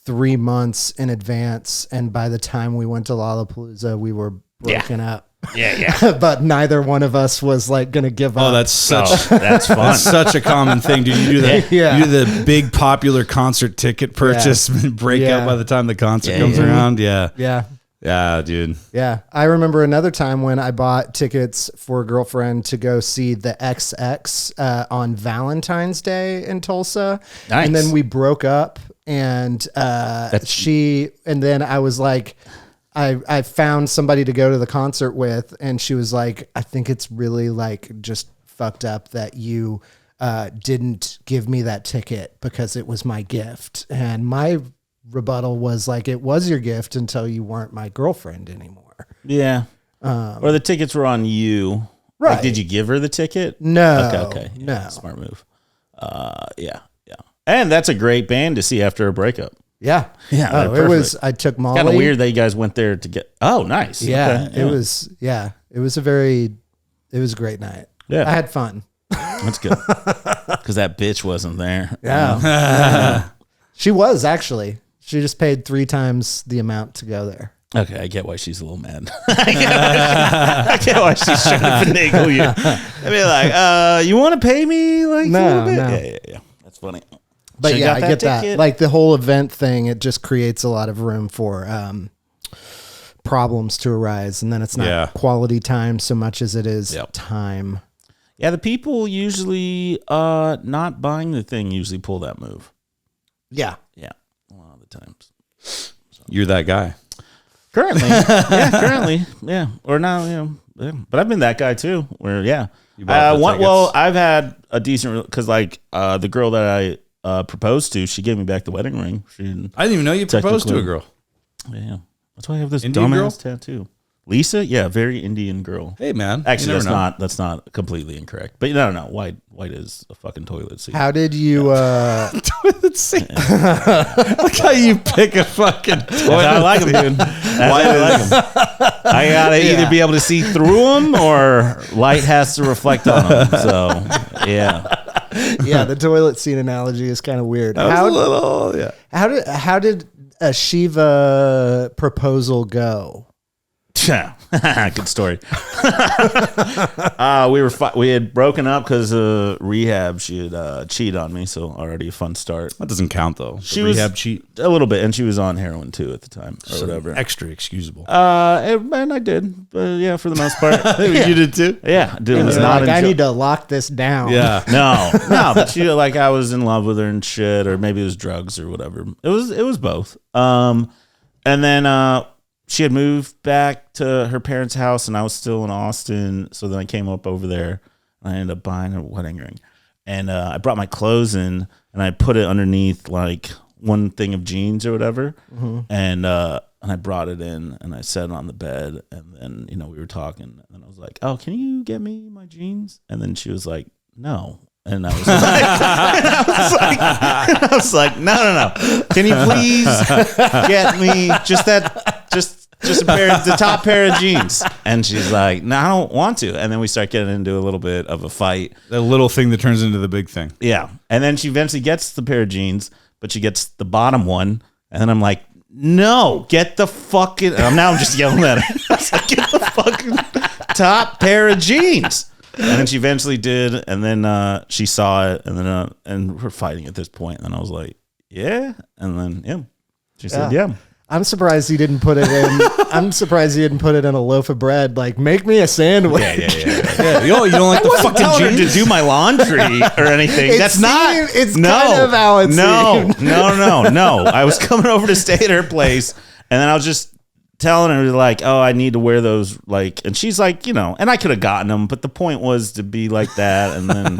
3 months in advance. And by the time we went to Lollapalooza, we were broken up. Yeah. But neither one of us was like going to give up. Oh, that's That's fun. that's such a common thing, dude. You do that. Yeah. You do the big popular concert ticket purchase and break Yeah. up by the time the concert comes around. Yeah. Yeah. Yeah, dude. Yeah. I remember another time when I bought tickets for a girlfriend to go see the XX on Valentine's Day in Tulsa. Nice. And then we broke up and and then I was like, I found somebody to go to the concert with, and she was like, I think it's really like just fucked up that you didn't give me that ticket because it was my gift. And my rebuttal was like, it was your gift until you weren't my girlfriend anymore. Yeah. Or the tickets were on you. Right. Like, did you give her the ticket? No. Okay. No. Yeah, smart move. Yeah. And that's a great band to see after a breakup. Yeah. Yeah. Oh, it was, I took Molly. Kind of weird that you guys went there to get. Oh, nice. Yeah. Okay. It was a great night. Yeah. I had fun. That's good. Because that bitch wasn't there. Yeah. She was actually. She just paid 3 times the amount to go there. Okay, I get why she's a little mad. I get why she's trying to finagle you. I mean, like, you want to pay me like a little bit? No. Yeah. That's funny. But Should've yeah, got I get ticket. that. Like the whole event thing, it just creates a lot of room for problems to arise, and then it's not quality time so much as it is time. Yeah, the people usually not buying the thing usually pull that move. Yeah, a lot of the times. So. You're that guy. Currently, or now, but I've been that guy too. Where I've had a decent because like the girl that I proposed to, she gave me back the wedding ring. I didn't even know you proposed to a girl. Yeah, that's why I have this Indian dumbass tattoo. Lisa, very Indian girl. Hey man, actually that's not completely incorrect. But no, white is a fucking toilet seat. How did you toilet seat? Look how you pick a fucking toilet. I like them, dude. I like them. I gotta either be able to see through them or light has to reflect on them. So the toilet seat analogy is kind of weird. How did a Shiva proposal go? Good story. We had broken up because rehab. She had cheated on me, so already a fun start. That doesn't count though. She rehab was cheat a little bit, and she was on heroin too at the time, or whatever. Extra excusable. And I did, but for the most part, you did too. Yeah, dude, it was not. Like, I need to lock this down. Yeah, no, but she I was in love with her and shit, or maybe it was drugs or whatever. It was both. And then she had moved back to her parents' house, and I was still in Austin. So then I came up over there, and I ended up buying a wedding ring. And I brought my clothes in, and I put it underneath like one thing of jeans or whatever. Mm-hmm. And I brought it in, and I set it on the bed. And then we were talking, and I was like, "Oh, can you get me my jeans?" And then she was like, "No." And I was like, no. Can you please get me just the top pair of jeans? And she's like, no, I don't want to. And then we start getting into a little bit of a fight. The little thing that turns into the big thing. Yeah. And then she eventually gets the pair of jeans, but she gets the bottom one. And then I'm like, no, get the fucking. And I'm just yelling at her. I was like, get the fucking top pair of jeans. And then she eventually did, and then she saw it, and then and we're fighting at this point. And I was like, "Yeah," and then she said, "Yeah." I'm surprised he didn't put it in. I'm surprised he didn't put it in a loaf of bread. Like, make me a sandwich. Yeah. Yo, you don't like the fucking jeans? To do my laundry or anything. It's kind of how it seemed. No. I was coming over to stay at her place, and then I was just telling her like, "Oh, I need to wear those," like, and she's like, and I could have gotten them, but the point was to be like that, and then,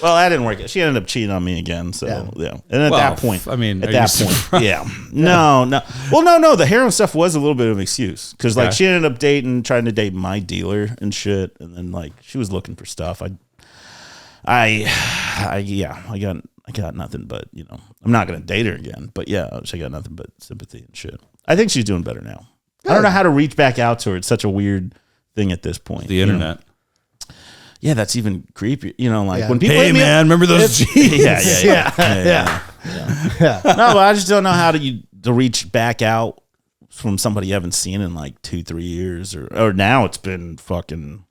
Well, that didn't work. She ended up cheating on me again, so yeah. And at that point, no. Well, no. The heroin stuff was a little bit of an excuse because like she ended up trying to date my dealer and shit, and then like she was looking for stuff. I got nothing but I'm not gonna date her again, but she got nothing but sympathy and shit. I think she's doing better now. Good. I don't know how to reach back out to her. It's such a weird thing at this point. The internet. Yeah, that's even creepy. When people remember those jeans? Yeah. No, but I just don't know how to reach back out from somebody you haven't seen in like 2-3 years, or now it's been fucking.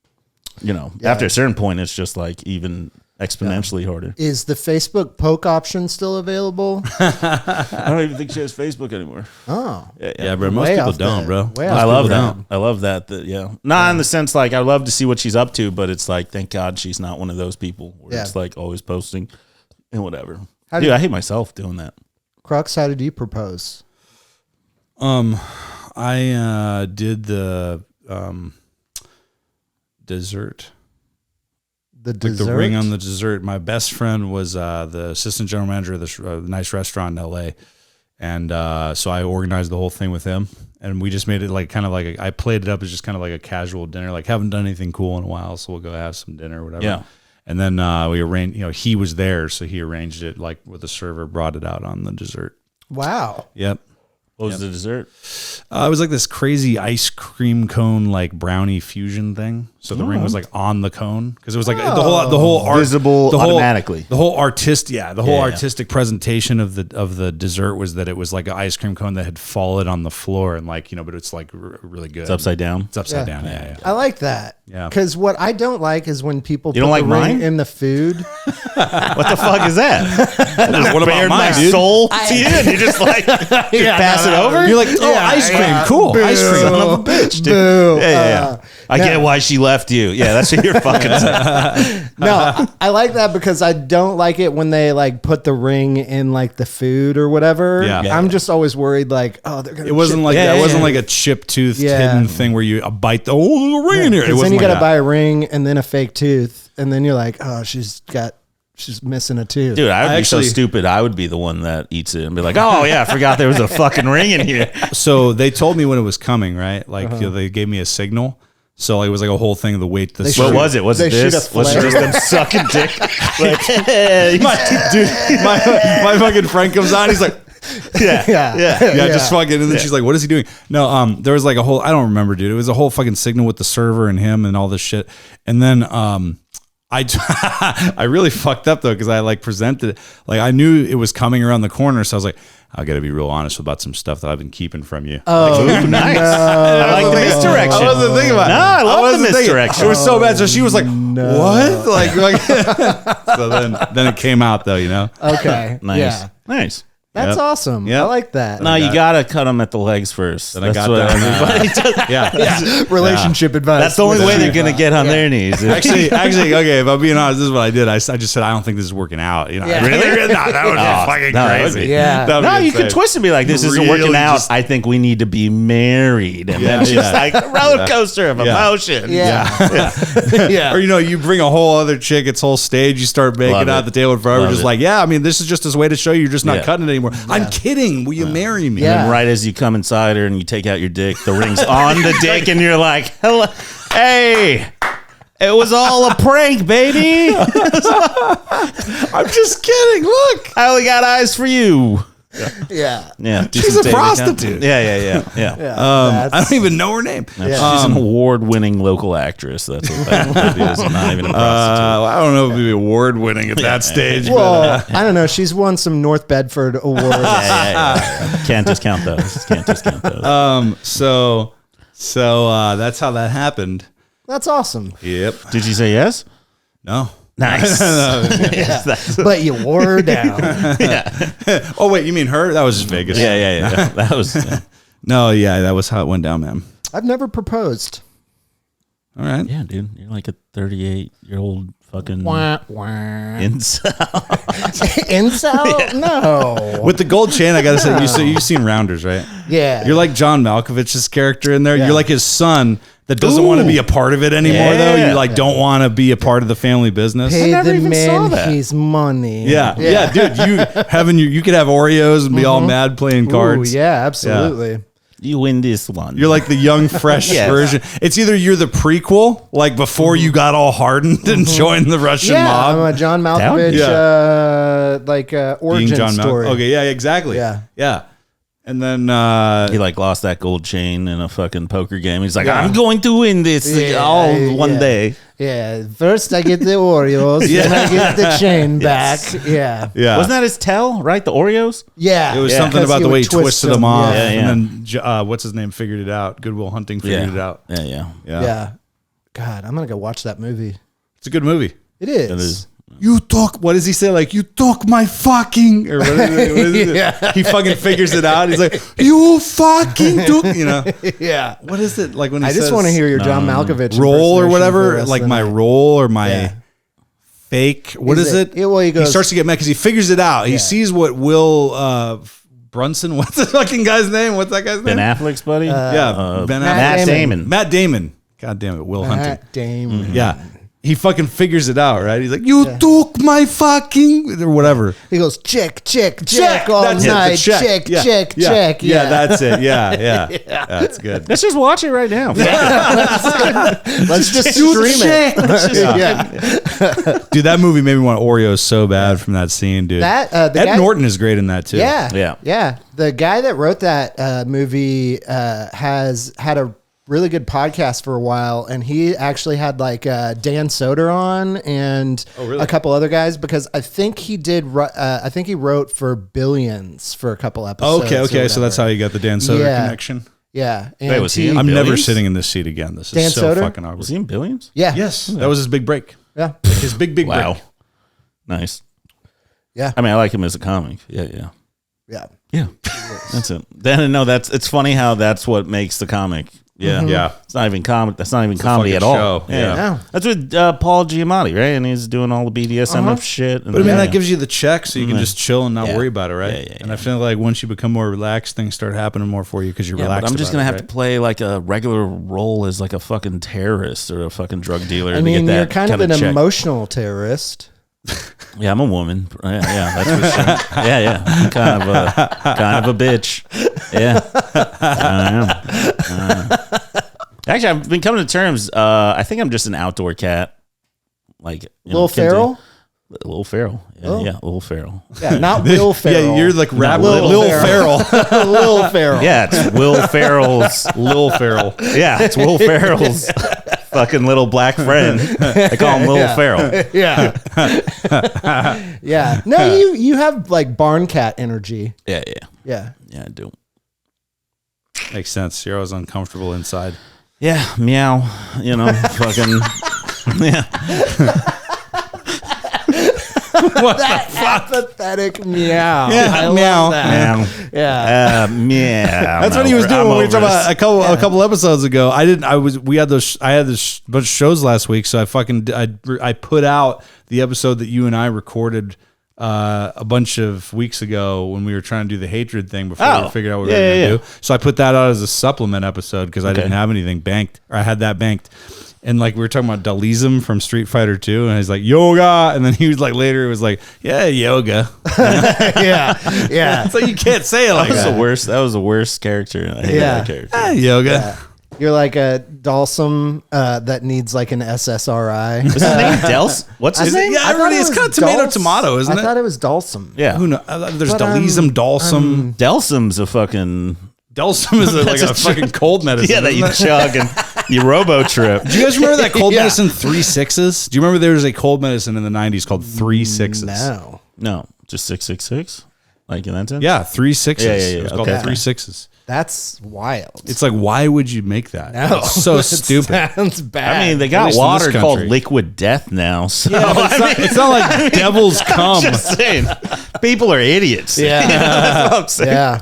After a certain point, it's just like even exponentially harder. Is the Facebook poke option still available? I don't even think she has Facebook anymore. Oh. Yeah, bro. Most people don't, bro. I love that. I love that. Not in the sense like I love to see what she's up to, but it's like, thank God she's not one of those people where it's like always posting and whatever. I hate myself doing that. Crux, how did you propose? I did the dessert. The dessert? The ring on the dessert. My best friend was the assistant general manager of this nice restaurant in LA. And so I organized the whole thing with him. And we just made it I played it up as just kind of like a casual dinner. Like, haven't done anything cool in a while, so we'll go have some dinner or whatever. Yeah. And then we arranged, he was there, so he arranged it like with the server, brought it out on the dessert. Wow. Yep. What was the dessert? It was like this crazy ice cream cone, like brownie fusion thing. So the ring was like on the cone because it was like the whole art, visible automatically. The whole artistic presentation of the dessert was that it was like an ice cream cone that had fallen on the floor and like but it's like really good. It's upside down. It's upside down. Yeah. I like that. Yeah. Because what I don't like is when people You put don't like the ring mine? in the food. What the fuck is that? What about Bared mine, my dude? soul to you, and you're just like pass it over. You're like, ice cream, cool, Boo. ice cream. Son of a bitch, dude. Boo. Yeah. I get why she left you. Yeah, that's what you're fucking saying. No, I like that because I don't like it when they like put the ring in like the food or whatever. Yeah. I'm just always worried like, oh, they're gonna. It wasn't chip like it. that. It wasn't like a chip toothed hidden thing where you bite the there's a ring in here. It Because wasn't then you like got to that. buy a ring and then a fake tooth, and then you're like, oh, she's missing a tooth. Dude, I would be so Actually- stupid. I would be the one that eats it and be like, oh, yeah, I forgot there was a fucking ring in here. So they told me when it was coming, right? Like they gave me a signal. So it was like a whole thing of the weight. What was it? Was it They shoot this? a Was it flare. just them sucking dick? my fucking friend comes on. He's like, yeah. just fucking. And then she's like, what is he doing? No, there was like a whole, I don't remember, dude. It was a whole fucking signal with the server and him and all this shit. And then, I really fucked up though because I like presented it like I knew it was coming around the corner, so I was like, I got to be real honest about some stuff that I've been keeping from you. Oh, Nice. I like the misdirection. I wasn't thinking about it. No, I love the wasn't thinking. misdirection. It was so bad. So she was like, "What?" Like so then it came out though, Okay. Nice. Yeah. Nice. That's Yep. awesome. Yep. I like that. No, you gotta cut them at the legs first. Then I got what down, everybody does. Yeah. Relationship advice. That's the only way they're gonna get on their knees. Actually, okay. If I'm being honest, this is what I did. I just said I don't think this is working out. Yeah. Really? No, that would be fucking no, that would crazy. be- Yeah. That would No, be you could insane. twist and be like, "This isn't working Really out. just- I think we need to be married." And then Yeah. just like a roller coaster of emotion. Yeah. Yeah. Or you bring a whole other chick, it's whole stage, you start making Love out it. at the table forever, Love just it. like, I mean, this is just his way to show you're just not Yeah. cutting it anymore. I'm kidding. Will you marry me? Yeah. And right as you come inside her and you take out your dick, the ring's on the dick, and you're like, "Hello, hey, it was all a prank, baby. I'm just kidding. Look. I only got eyes for you." Yeah. Yeah, do She's some a dating prostitute. count. Yeah. Yeah. I don't even know her name. She's an award-winning local actress. That's what that is. Not even a prostitute. I don't know if it'd be award winning at that stage. Well, I don't know. She's won some North Bedford awards. Yeah. Can't discount those. So that's how that happened. That's awesome. Yep. Did you say yes? No. Nice. But you wore her down. Oh wait, you mean her? That was just Vegas. Yeah. That was. No, that was how it went down, man. I've never proposed. All right. Yeah, dude. You're like a 38-year-old fucking Wah, wah. incel. Incel? No. With the gold chain, I gotta say, you've seen Rounders, right? Yeah. You're like John Malkovich's character in there. Yeah. You're like his son that doesn't want to be a part of it anymore, though. You like don't want to be a part of the family business. Pay never the even saw man that. his money. Yeah, dude. You could have Oreos and be all mad playing cards. Ooh, yeah, absolutely. You win this one. You're like the young, fresh Yes. version. It's either you're the prequel, like before you got all hardened and joined the Russian Yeah, mob. I'm a John Malkovich, origin being John story. Okay, yeah, exactly. Yeah. And then he like lost that gold chain in a fucking poker game. He's like, Yeah. I'm going to win this one day. Yeah, first I get the Oreos, then I get the chain back. Yeah. Wasn't that his tell, right? The Oreos? Yeah. It was Yeah. something 'Cause about the would way he twist twisted them off. Yeah. And then what's his name figured it out. Goodwill Hunting figured it out. Yeah. Yeah. God, I'm going to go watch that movie. It's a good movie. It is. It is. You talk. What does he say? Like, you talk my fucking. Or what is it? Yeah. He fucking figures it out. He's like, you fucking do. Yeah. What is it? Like when he I just says want to hear your John Malkovich roll or impersonation for whatever. this Like my tonight. roll or my Yeah. fake. What Is is it- it? Yeah, well, he goes- starts to get mad because he figures it out. He Yeah. sees what Will Brunson. What's the fucking guy's name? What's that guy's Ben name? Affleck's buddy? Yeah, Ben Matt Affleck. Damon. Matt Damon. God damn it, Will Hunting. Matt Damon. Yeah. He fucking figures it out, right? He's like, you took my fucking or whatever. He goes, check all That's it, the night. Check. Yeah, Yeah. that's it. Yeah. That's good. Let's just watch it right now. Let's just stream it. Yeah. Dude, that movie made me want Oreos so bad from that scene, dude. That, the Ed guy- Norton is great in that too. Yeah. The guy that wrote that movie has had a really good podcast for a while, and he actually had like Dan Soder on and a couple other guys, because I think he did. I think he wrote for Billions for a couple episodes. Okay. So that's how you got the Dan Soder connection. Yeah. And Wait, was he in I'm Billions? never sitting in this seat again. This is Dan so Soder? fucking awkward. Was he in Billions? Yeah. Yes, that was his big break. Yeah. His big break. Nice. Yeah. I mean, I like him as a comic. Yeah. Yeah. That's it. Then it's funny how that's what makes the comic. Yeah. Yeah. It's not even comic. That's not even comedy at fucking all. show. Yeah. That's with Paul Giamatti, right? And he's doing all the BDSM shit. And But I mean, that gives you the check, so you can just chill and not Yeah. worry about it, right? Yeah. And I feel like once you become more relaxed, things start happening more for you because you're relaxed. But I'm just gonna have to to play like a regular role as like a fucking terrorist or a fucking drug dealer. I mean, to get you're that kind of an check. emotional terrorist. Yeah, I'm a woman. Yeah, that's for sure. Yeah. I'm kind of a bitch. Yeah, I am. Actually, I've been coming to terms. I think I'm just an outdoor cat. Like Will Ferrell? Lil Ferrell. Yeah, Lil Ferrell. Yeah, not Will Ferrell. Yeah, you're like rap Lil Lil Ferrell. Lil Ferrell. Yeah, it's Will Ferrell's Lil Ferrell. Yeah, it's Will Ferrell's fucking little black friend. They call him Lil Ferrell. Yeah. Yeah. No, you have like barn cat energy. Yeah. Yeah. Yeah, I do. Makes sense. You're always uncomfortable inside. Yeah, meow. You know, fucking. Yeah. What That pathetic meow. Yeah, I meow. love that. Meow. Yeah. Meow. That's what he was doing when we were talking about a couple episodes ago. I had this bunch of shows last week, so I put out the episode that you and I recorded a bunch of weeks ago when we were trying to do the hatred thing before we figured out what we were going to do. So I put that out as a supplement episode because I didn't have anything banked, or I had that banked. And like we were talking about Dalism from Street Fighter 2, and he's like yoga, and then he was like later it was like yoga. Yeah. It's like you can't say it like that. That was the worst character. I hate that character. Yoga. Yeah. You're like a Dalsum that needs like an SSRI. What's his name? Dels? What's his name? Yeah, everybody, it's kind of tomato, isn't it? I thought it was Dalsum. Yeah. Who knows? There's But, Dalism, Dalsum. Delsum's a fucking. Delsum is like a fucking cold medicine. Yeah, that you isn't it? chug and you robo trip. Do you guys remember that cold medicine 3 6s? Do you remember there was a cold medicine in the 90s called 3 6s? No. Just 666. Like in that sense. Yeah, 3 6s. Yeah. It was called Okay. 3 6s. That's wild. It's like, why would you make that? No, It's so that stupid. Sounds bad. I mean, they At got least in this water called country. liquid death now. So Yeah, but it's not like devil's cum. just saying, people are idiots. Yeah. That's what I'm saying. Yeah.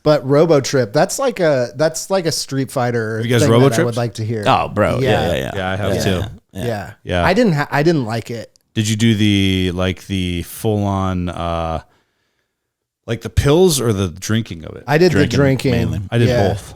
But RoboTrip, that's like a Street Fighter you guys thing Robo that I Trips? would like to hear. Oh, bro. Yeah. Yeah, I have too. Yeah. Yeah. I didn't like it. Did you do the full on like the pills or the drinking of it? I did the Drinking, drinking. mainly. I did Yeah. both.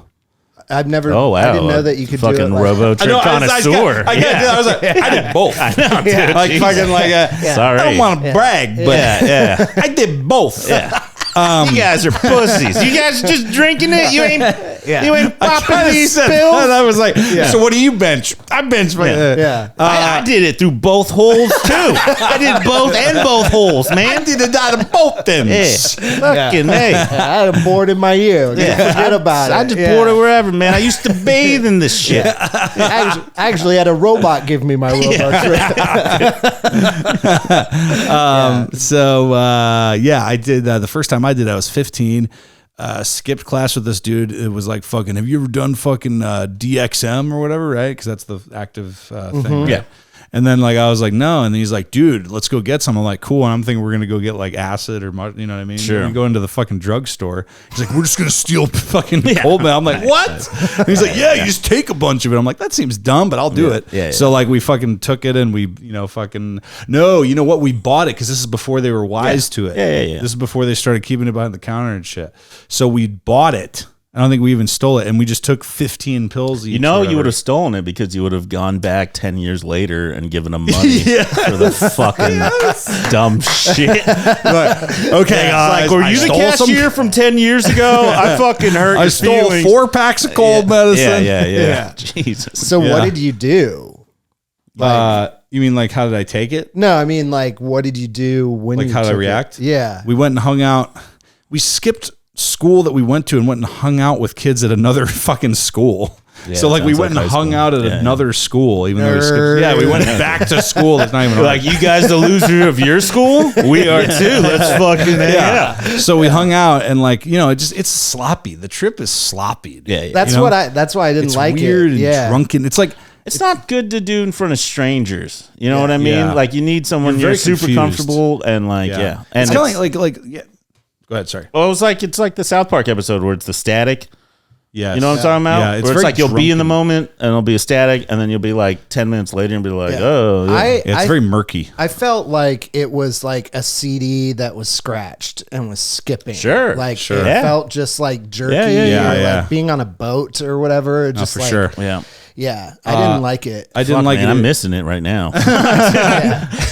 Oh wow! I didn't know that you could do it. fucking Like, robo trip connoisseur. I was like, I did both. I know, dude. Like Jesus. fucking like Sorry. I don't want to brag, but Yeah. I did both. Yeah. You guys are pussies. You guys are just drinking it. You ain't popping these pills. And I was like, so what do you bench? I bench. Yeah. I did it through both holes too. I did both and both holes, man. did it out of both ends. Fucking hey. I had a board in my ear. Forget about it. I just poured it wherever, man. I used to bathe in this shit. I actually had a robot give me my RoboTrip. So I did the first time I did I was 15. Skipped class with this dude. It was like fucking, have you ever done fucking DXM or whatever, right? Because that's the active thing. Right? Yeah. And then like I was like, no. And he's like, dude, let's go get some. I'm like, cool. And I'm thinking we're gonna go get like acid or you know what I mean? Sure. We go into the fucking drugstore. He's like, we're just gonna steal fucking cold medicine. I'm like, what? And he's like, yeah, you just take a bunch of it. I'm like, that seems dumb, but I'll do it. Yeah. So like we fucking took it and we, no, you know what? We bought it because this is before they were wise to it. Yeah. This is before they started keeping it behind the counter and shit. So we bought it. I don't think we even stole it, and we just took 15 pills each. You know, you would have stolen it because you would have gone back 10 years later and given them money for the fucking dumb shit. Okay, guys, were you the cashier from 10 years ago? I fucking hurt I your stole feelings. 4 packs of cold medicine. Yeah. Jesus. So what did you do? You mean like how did I take it? No, I mean like what did you do when Like you how did I took it? react? Yeah. We went and hung out. We skipped school that we went to and went and hung out with kids at another fucking school. So like we went and hung out at another school, even though we skipped. We went back to school. That's not even like, you guys the loser of your school? We are too. Let's fucking So we hung out and like, it's sloppy. The trip is sloppy. Yeah. That's that's why I didn't like weird it. and drunken. It's like, it's not good to do in front of strangers. You know what I mean? Yeah. Like, you need someone you're super confused. comfortable and like, And it's kind of like, go ahead. Sorry. Well, it's like the South Park episode where it's the static. Yeah, you know what I'm talking about? Yeah, where it's like you'll be in the moment and it'll be a static, and then you'll be like 10 minutes later and be like, it's very murky. I felt like it was like a CD that was scratched and was skipping. Sure, it felt just like jerky, like being on a boat or whatever. Just for sure. Yeah, I didn't like it. I didn't like it. I'm missing it right now.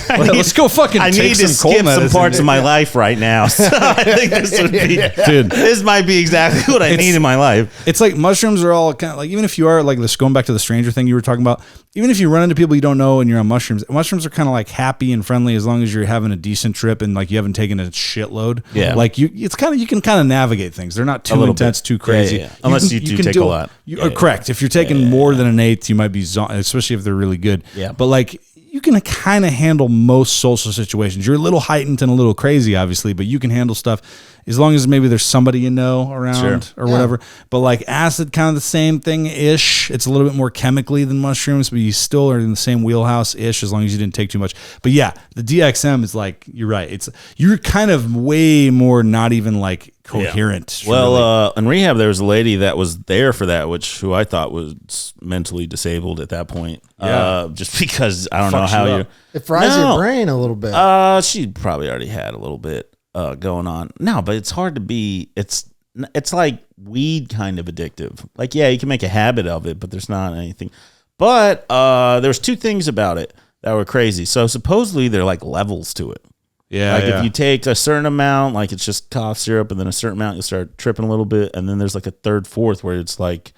Let's go fucking I take need to some skip cold some parts of my life right now. So I think this would be, dude. This might be exactly what I need in my life. It's like mushrooms are all kind of like, even if you are like this, going back to the stranger thing you were talking about, even if you run into people you don't know and you're on mushrooms are kind of like happy and friendly as long as you're having a decent trip and like you haven't taken a shitload. Yeah. Like you can kind of navigate things. They're not too intense, too crazy. Unless you take a lot. Correct. If you're taking more than an eighth, you might be, especially if they're really good. Yeah. But like, you can kind of handle most social situations. You're a little heightened and a little crazy, obviously, but you can handle stuff as long as maybe there's somebody around or whatever. But like acid, kind of the same thing-ish. It's a little bit more chemically than mushrooms, but you still are in the same wheelhouse-ish as long as you didn't take too much. But yeah, the DXM is like, you're right. You're kind of way more not even like coherent. Yeah. Well, in rehab, there was a lady that was there for that, who I thought was mentally disabled at that point. Just because I don't know how it fries your brain a little bit. She probably already had a little bit going on. No, but it's hard to be. It's like weed kind of addictive. Like, yeah, you can make a habit of it, but there's not anything. But there's two things about it that were crazy. So supposedly there are like levels to it. Yeah. Like if you take a certain amount, like it's just cough syrup, and then a certain amount, you'll start tripping a little bit. And then there's like a third, fourth where it's like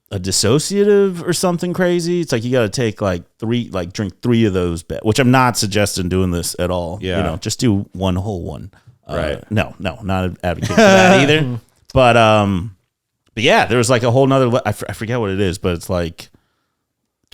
a dissociative or something crazy. It's like you got to take like drink 3 of those, which I'm not suggesting doing this at all. Yeah. Just do one whole one. Right. No, not advocating for that either. But yeah, there was like a whole nother, I forget what it is, but it's like,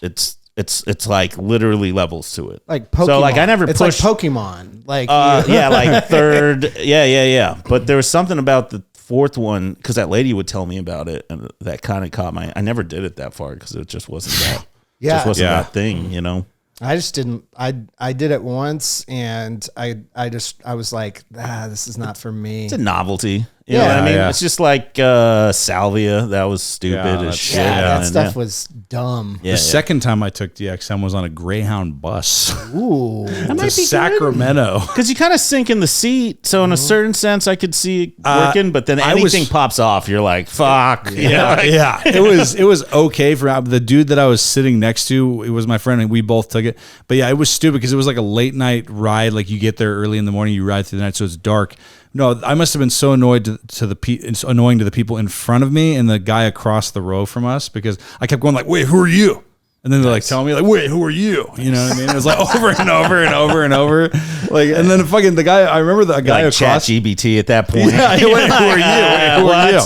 it's like literally levels to it. Like Pokemon. So like I never it's pushed. like Pokemon. Like like third. Yeah. But there was something about the fourth one, because that lady would tell me about it, and that kind of caught I never did it that far because it just wasn't that. Just wasn't that thing, I just didn't. I did it once, and I was like, this is not for me. It's a novelty. You know what I mean? It's just like salvia. That was stupid as shit. Yeah, that stuff was dumb. The second time I took DXM was on a Greyhound bus. Ooh. That might be Sacramento. Because you kind of sink in the seat. So in a certain sense, I could see it working, but then anything pops off. You're like, fuck. Yeah. It was okay for the dude that I was sitting next to. It was my friend, and we both took it. But yeah, it was stupid because it was like a late night ride. Like you get there early in the morning, you ride through the night, so it's dark. No, I must have been so annoyed it's annoying to the people in front of me and the guy across the row from us, because I kept going like, "Wait, who are you?" And then they're like telling me like, "Wait, who are you?" You know what I mean? It was like over and over and over and over. Like, and then fucking the guy, I remember the guy like across ChatGPT at that point. Yeah, wait, who are you? Who are you?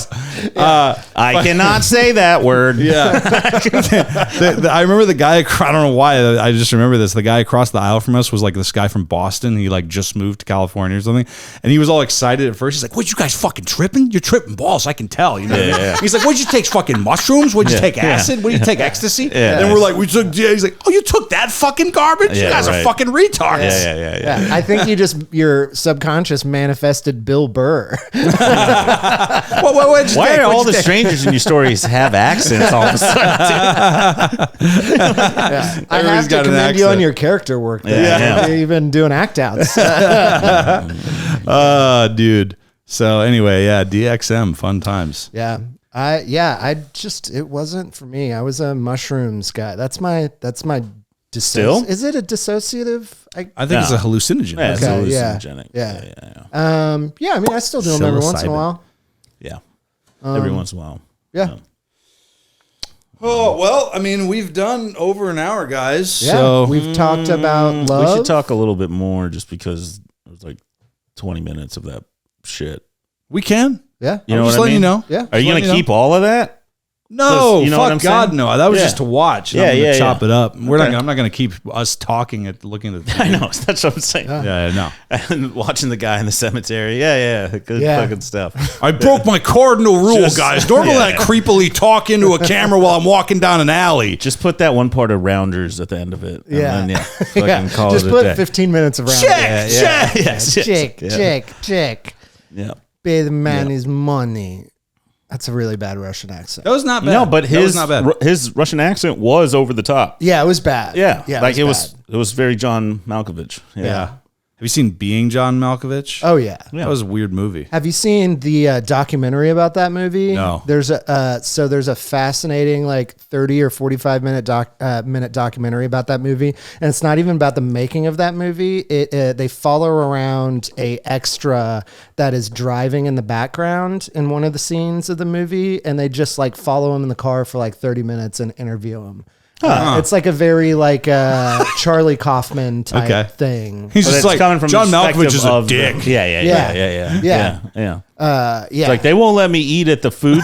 I cannot say that word. Yeah. I remember the guy, I don't know why, I just remember this. The guy across the aisle from us was like this guy from Boston. He like just moved to California or something. And he was all excited at first. He's like, "What, you guys fucking tripping? You're tripping balls, I can tell." You know? Yeah. He's like, "What'd you take, fucking mushrooms? What'd you take, acid? What did you take, ecstasy?" Yeah. And we're like, "We took," he's like, "Oh, you took that fucking garbage? You guys are fucking retards." Yeah. I think your subconscious manifested Bill Burr. Why are all the strangers in your stories have accents all of a sudden? I have to commend you on your character work. You've been doing act outs. Dude. So anyway, DXM, fun times. Yeah. It wasn't for me. I was a mushrooms guy. That's my Still? Is it a dissociative? I think it's a hallucinogen. Yeah, it's hallucinogenic. Yeah. I mean, I still do them every once in a while. Yeah. Every once in a while. Yeah. Oh, well, I mean, we've done over an hour, guys. Yeah. So We've talked about love. We should talk a little bit more, just because it was like 20 minutes of that shit. we can. Yeah. You know just what I letting mean? you know. Yeah. Are you going to keep all of that? No, You know fuck what I'm God, saying? no. That was Yeah. just to watch. Yeah, I'm gonna chop it up. Okay. I'm not gonna keep us talking at looking at the TV. I know. That's what I'm saying. Yeah, no. And watching the guy in the cemetery. Yeah. Good fucking stuff. I broke my cardinal rule, Just- guys. Normally I creepily talk into a camera while I'm walking down an alley. Just put that one part of Rounders at the end of it. Yeah. And then, fucking call Just it a put day. 15 minutes around. Check, check. Yes. Check. Yeah. Pay the man his money. That's a really bad Russian accent. That was not bad. No, but That was not bad. his Russian accent was over the top. Yeah, it was bad. Yeah. Like it bad. was very John Malkovich. Yeah. Have you seen Being John Malkovich? Oh yeah. That was a weird movie. Have you seen the documentary about that movie? No. There's a fascinating like 30 or 45 minute documentary about that movie, and it's not even about the making of that movie. They follow around a extra that is driving in the background in one of the scenes of the movie, and they just like follow him in the car for like 30 minutes and interview him. It's like a very like Charlie Kaufman type thing. He's But just it's like, coming from John the Malkovich is a perspective dick. of Yeah. Yeah. It's like they won't let me eat at the food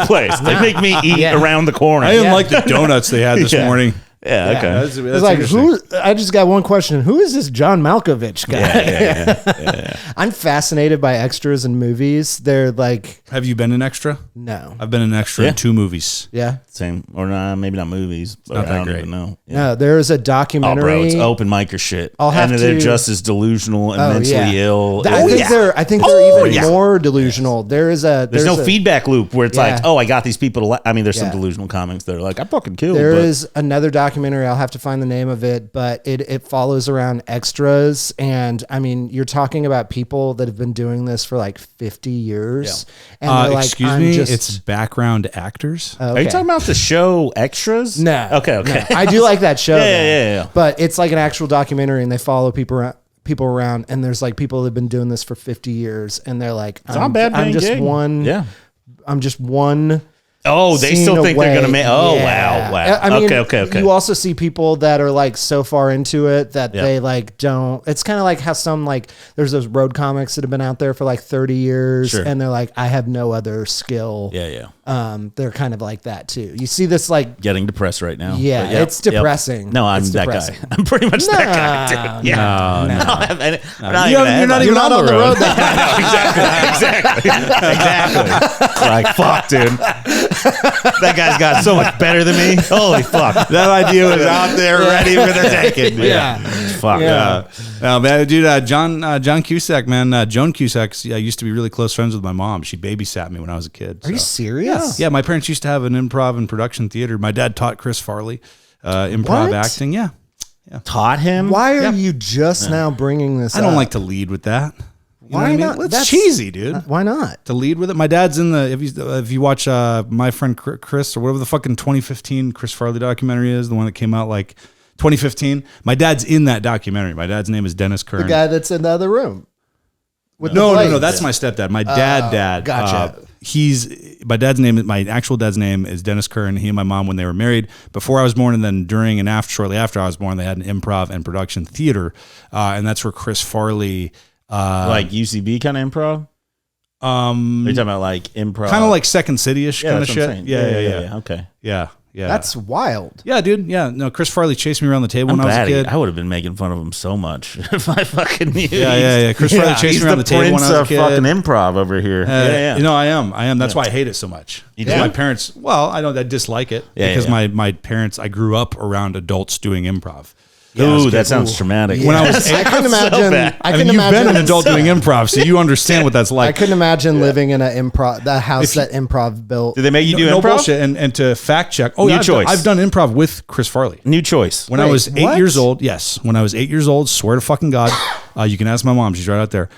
place. They make me eat around the corner. I didn't like the donuts they had this morning. Yeah, okay. That's It's like, interesting. I just got one question. Who is this John Malkovich guy? Yeah. I'm fascinated by extras in movies. They're like, Have you been an extra? no. I've been an extra Yeah. in 2 movies. Yeah. Same or not, maybe not movies, but not I that don't great. even know. Yeah. No, there's a Oh, documentary. bro, it's open mic or shit. I'll have and they're to- just as delusional and mentally ill. I think they're even more delusional. There's no feedback loop where it's Yeah. like, oh, I got these people to. I mean, there's some Yeah. delusional comics that are like, I fucking killed. There but is another documentary. I'll have to find the name of it, but it follows around extras. And I mean, you're talking about people that have been doing this for like 50 years. And they're like, Excuse I'm me, just, it's background actors. Are you talking about the show Extras? No. Okay. No. I do like that show. Yeah, though. yeah. But it's like an actual documentary, and they follow people around, and there's like people that have been doing this for 50 years, and they're like, It's not a bad I'm paying just gig. one. Yeah. I'm just one. Oh, they scene still think they're away. gonna make. Oh, Yeah. wow. I mean, Okay. You also see people that are like so far into it that Yeah. they like don't. It's kind of like how some like there's those road comics that have been out there for like 30 years, Sure. and they're like, I have no other skill. Yeah. They're kind of like that too. You see this like. Getting depressed right now. Yeah, But yep, it's depressing. No, I'm It's that depressing. guy. I'm pretty much that guy, dude. Yeah. No. You're not even on the road. Exactly. Like, fuck, dude. That guy's got so much better than me. Holy fuck. That idea was out there ready for the taking. Yeah. Fuck. Yeah. No, man, dude, John Cusack, man, Joan Cusack. I used to be really close friends with my mom. She babysat me when I was a kid. Are you serious? Yeah, my parents used to have an improv and production theater. My dad taught Chris Farley improv What? acting. Yeah. Taught him? Why are you just now bringing this I don't up? like to lead with that. You know Why what I mean? not? Well, it's That's- cheesy, dude. Why not? To lead with it. My dad's in the, if you watch My Friend Chris or whatever the fucking 2015 Chris Farley documentary is, the one that came out like 2015, my dad's in that documentary. My dad's name is Dennis Kern. The guy that's in the other room. With the No, blades. that's my stepdad. My dad. Gotcha. My actual dad's name is Dennis Kern. He and my mom, when they were married, before I was born, and then during and after, shortly after I was born, they had an improv and production theater, and that's where Chris Farley, like UCB kind of improv? Are you talking about like improv? kind of like Second City-ish kind of that's what I'm shit. saying. Yeah. Okay. Yeah. That's wild. Yeah, dude. Yeah, no. Chris Farley chased me around the table I'm when I was a bad. kid. I would have been making fun of him so much if I fucking knew. Yeah. Chris Farley chased me around the table when I was a kid. fucking improv over here. You know, I am. That's why I hate it so much. do? My parents, well, I dislike it because my parents, I grew up around adults doing improv. Ooh, that sounds traumatic. When I was I couldn't imagine. bad. I I couldn't mean, you've been imagine. an adult doing improv, so you understand what that's I like. couldn't imagine living in the house that improv built. Did they make you do no improv? bullshit. And to fact check, New choice. I've done improv with Chris Farley. New choice. When I was 8 what? years old, yes. When I was 8 years old, swear to fucking God, you can ask my mom. She's right out there.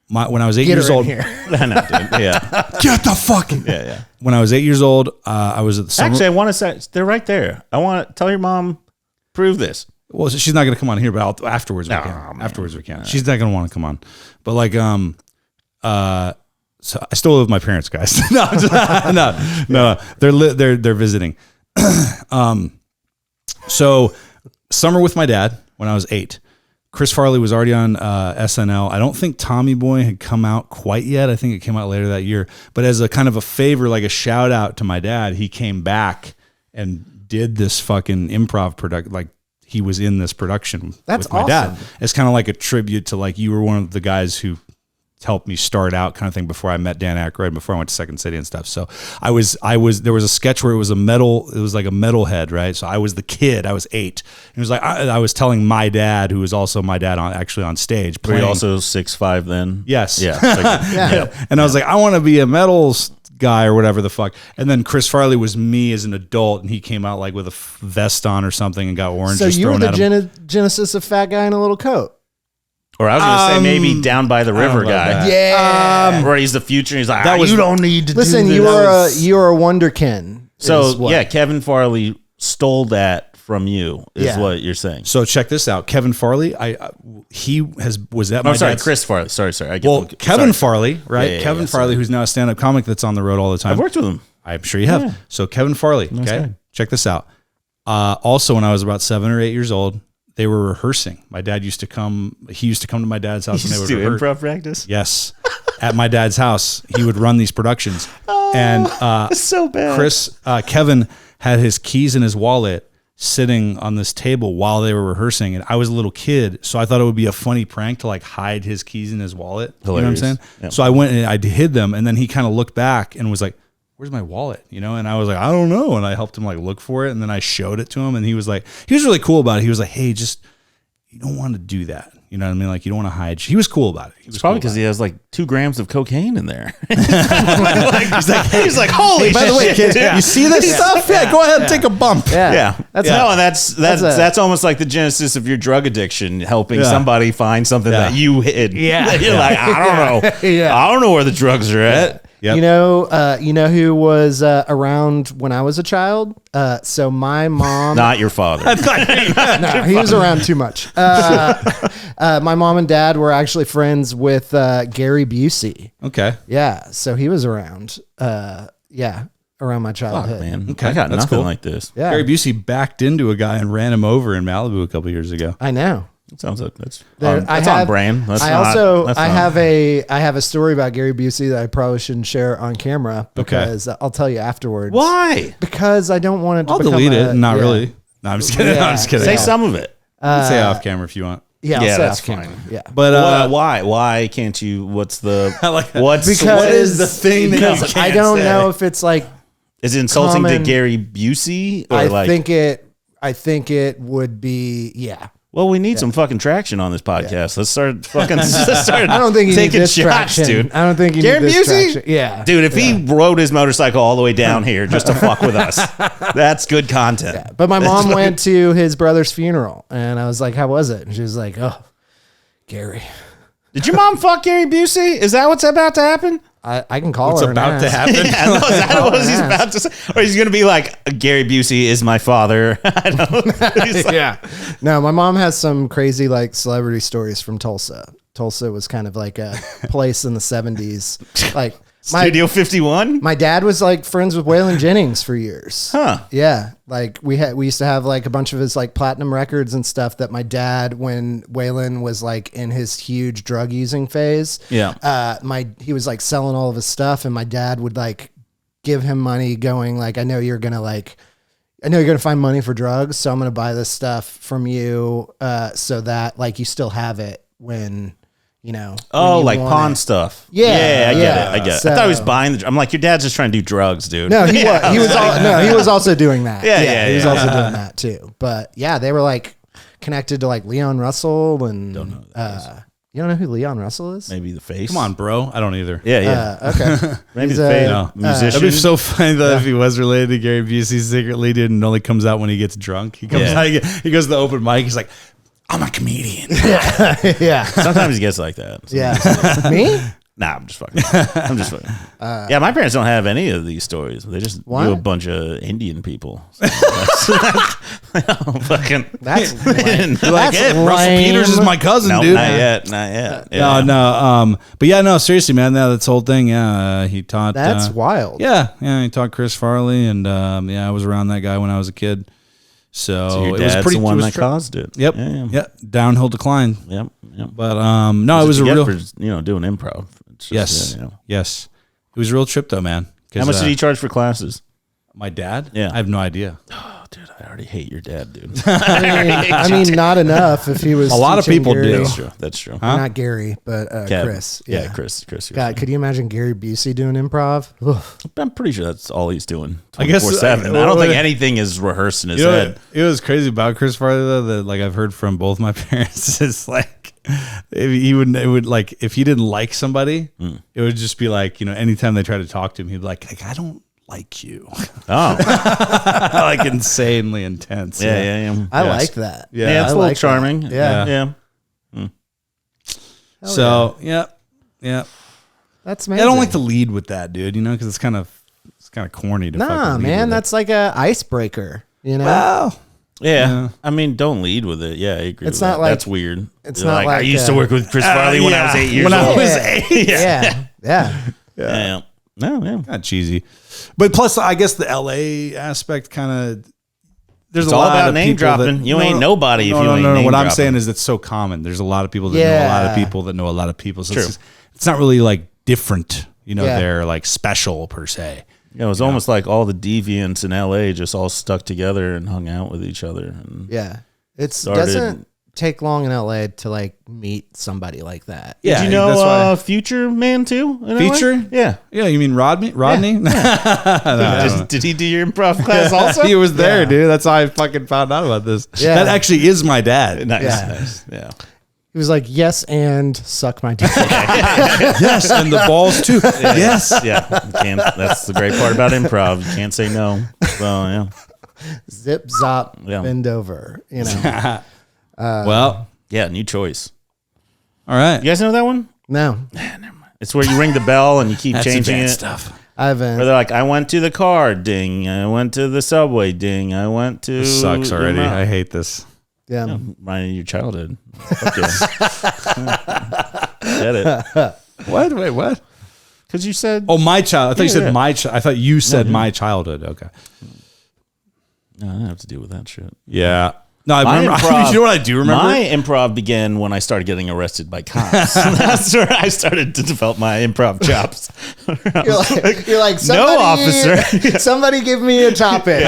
When I was 8 Get years her in old, here. I know, dude. Yeah. get the fucking. Yeah. When I was 8 years old, I was at the summer. Actually, I want to say they're right there. I want to tell your mom, prove this. Well, she's not going to come on here, but afterwards we can. man. Afterwards we can. She's not going to want to come on. But like, so I still live with my parents, guys. No. They're visiting. So summer with my dad when I was 8. Chris Farley was already on SNL. I don't think Tommy Boy had come out quite yet. I think it came out later that year. But as a kind of a favor, like a shout out to my dad, he came back and did this fucking improv production. Like he was in this production That's with my dad. It's kind of like a tribute to like you were one of the guys who helped me start out kind of thing before I met Dan Aykroyd, before I went to Second City and stuff. So there was a sketch where it was like a metal head, right? So I was the kid, I was 8. It was like, I was telling my dad, who was also my dad actually on stage. Were you also 6'5" then? Yes. Yeah. Yeah. And I was like, I want to be a metal guy or whatever the fuck. And then Chris Farley was me as an adult, and he came out like with a vest on or something and got oranges So you were thrown at him. the genesis of fat guy in a little coat. Or I was going to say maybe Down by the River guy. that. Yeah. Where he's the future and he's like, That you don't need to Listen, do you this. were a wonderkin. So yeah, Kevin Farley stole that from you is what you're saying. So check this out. Kevin Farley, was at my dad's. Chris Farley. Sorry. Kevin Farley, right? Yeah, Kevin Farley, who's now a stand-up comic that's on the road all the time. I've worked with him. I'm sure you have. Yeah. So Kevin Farley, okay? guy. Check this out. Also, when I was about 7 or 8 years old, they were rehearsing. My dad used to come. He used to come to my dad's house, and they would do rehearse. improv practice. Yes, at my dad's house, he would run these productions, and It's so bad. Kevin had his keys in his wallet sitting on this table while they were rehearsing, and I was a little kid, so I thought it would be a funny prank to like hide his keys in his wallet. Hilarious. You know what I'm saying? Yep. So I went and I hid them, and then he kind of looked back and was like, "Where's my wallet?" You know, and I was like, "I don't know," and I helped him like look for it, and then I showed it to him, and he was really cool about it. He was like, "Hey, just you don't want to do that." You know what I mean? Like, you don't want to hide. He was cool about it. He was Probably because he has like 2 grams of cocaine in there. he's like, holy By the way, kid, you see this stuff? Yeah, go ahead and take a bump. Yeah. That's almost like the genesis of your drug addiction, helping somebody find something that you hid. Yeah. You're like, I don't know. I don't know where the drugs are at. Yep. You know who was around when I was a child? So my mom. Not your father. No, he was around too much. My mom and dad were actually friends with Gary Busey. Okay. Yeah, so he was around. Around my childhood. Man, Okay, I got that's nothing cool. like this. Yeah, Gary Busey backed into a guy and ran him over in Malibu a couple years ago. I know. It sounds like that's I on brand. That's I have a story about Gary Busey that I probably shouldn't share on camera because I'll tell you afterwards. Why? Because I don't want it to I'll become delete it. Not yeah. really. No, I'm just kidding. Yeah. I'm just kidding. Say some of it. You can say off camera if you want. Yeah, I'll Yeah, say that's off camera. fine. Yeah. But Why? Why can't you? What's the? I like that. What's Because what is the thing that you because can't I don't say? know if it's like Is it insulting common- to Gary Busey? Or I think it would be Well, we need some fucking traction on this podcast. Let's start fucking. I don't think you need taking this shots, traction. dude. I don't think you Gary need this Busey? traction. Yeah, Dude, if he rode his motorcycle all the way down here just to fuck with us, that's good content. But my mom went to his brother's funeral, and I was like, "How was it?" And she was like, "Oh, Gary." Did your mom fuck Gary Busey? Is that what's about to happen? I can call What's her. and about to ask. happen? Yeah, no, is that what he's about to say? Or he's going to be like, Gary Busey is my father. I don't. He's like, Yeah. No, my mom has some crazy like celebrity stories from Tulsa. Tulsa was kind of like a place in the 70s. Like Studio 51? my dad was like friends with Waylon Jennings for years. Huh. Yeah. Like we used to have like a bunch of his like platinum records and stuff that my dad, when Waylon was like in his huge drug using phase. Yeah. He was like selling all of his stuff, and my dad would like give him money going like, I know you're going to find money for drugs, so I'm going to buy this stuff from you so that like you still have it when, you know. Oh, when you like want pawn it. stuff. Yeah, I get yeah. it. I get it. So- I thought he was buying the. I'm like, your dad's just trying to do drugs, dude. No, he was also doing that. Yeah, he was yeah. also doing that too. But yeah, they were like connected to like Leon Russell and Don't know who that you don't know who Leon Russell is? Maybe the face. Come on, bro. I don't either. Yeah, yeah. Okay. Maybe He's the face. No. Musician. That'd be so funny though if he was related to Gary Busey secretly, dude, and only comes out when he gets drunk. He comes out, he goes to the open mic. He's like, I'm a comedian. Yeah. Sometimes he gets like that. Yeah. Me? Nah, I'm just fucking. I'm just fucking. Yeah, my parents don't have any of these stories. They just What? knew a bunch of Indian people. So fucking. That's Like, hey, Russell lame. Peters is my cousin, No, dude. not yet. Not yet. Yeah. No. But yeah, no, seriously, man. Yeah, that's the whole thing. Yeah, he taught. That's wild. Yeah, he taught Chris Farley, and I was around that guy when I was a kid. So your it dad's was pretty. the one it was that caused it. Yep. Yeah. Yep. Downhill decline. Yep. But no, it was a real. For, doing improv. It's just, yes. Yes. It was a real trip though, man. How much did he charge for classes? My dad? Yeah. I have no idea. Oh, dude, I already hate your dad, dude. I mean, not enough. If he was a lot of people Gary, do. That's true. Huh? Not Gary, but Chris. Yeah, Chris. God, could you imagine Gary Busey doing improv? Ugh. I'm pretty sure that's all he's doing. I guess 24/7. I don't think anything is rehearsed in his head. It was crazy about Chris Farley though that like I've heard from both my parents is like if he didn't like somebody, it would just be like, anytime they try to talk to him, he'd be like I don't like you. Oh, like insanely intense. Yeah. I like that. Yeah, it's a little charming. Yeah. So yeah. That's amazing. I don't like to lead with that, dude. Because it's kind of corny to. Nah, man, that's like a icebreaker. Well, yeah. I mean, don't lead with it. Yeah, I agree. It's with not that. like That's weird. It's not like I used to work with Chris Farley when I was 8 years old. I was 8. Yeah. No, yeah. Kind of cheesy, but plus, I guess the LA aspect kind of. There's It's a all lot about of name people dropping. that, You ain't nobody if you ain't no. name What I'm dropping. saying is it's so common. There's a lot of people that know a lot of people that know a lot of people. So it's not really like different. They're like special per se. Yeah, it was almost like all the deviants in LA just all stuck together and hung out with each other. And it doesn't take long in LA to like meet somebody like that. Yeah, did you know Featureman too? Feature? Yeah. Yeah, you mean Rodney? Yeah. Did he do your improv class also? He was there, dude. That's how I fucking found out about this. Yeah. That actually is my dad. Nice. Yeah. He was like, yes, and suck my dick. Yes, and the balls too. Yes. Yeah. That's the great part about improv. You can't say no. So, yeah. Zip, zop, bend over. Well, yeah, new choice. All right. You guys know that one? No. Never mind. It's where you ring the bell and you keep changing it. Stuff. I haven't. Or they're like, I went to the car, ding. I went to the subway, ding. I went to. This sucks already. I hate this. Yeah. Reminding you of your childhood. Fuck yeah. Get it. What? Wait, what? Because you said. Oh, my child. I thought you said my child. I thought you said No, my childhood. Okay. No, I don't have to deal with that shit. Yeah. No, I remember. You know what I do remember? My improv began when I started getting arrested by cops. That's where I started to develop my improv chops. You're like somebody, no, officer. Somebody give me a topic.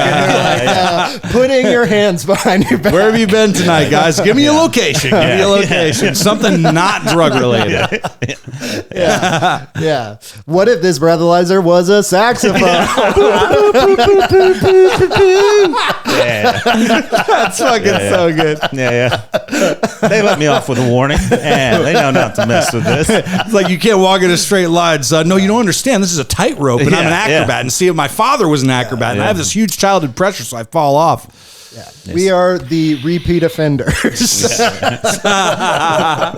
Putting your hands behind your back. Where have you been tonight, guys? Give me a location. Give me a location. Something not drug related. Yeah. What if this breathalyzer was a saxophone? That's fucking so good. Yeah. They let me off with a warning. Yeah, they know not to mess with this. It's like you can't walk in a straight line, son. No, you don't understand. This is a tightrope, and I'm an acrobat. And see, my father was an acrobat, and I have this huge childhood pressure, so I fall off. Yeah. We are the repeat offenders. That's not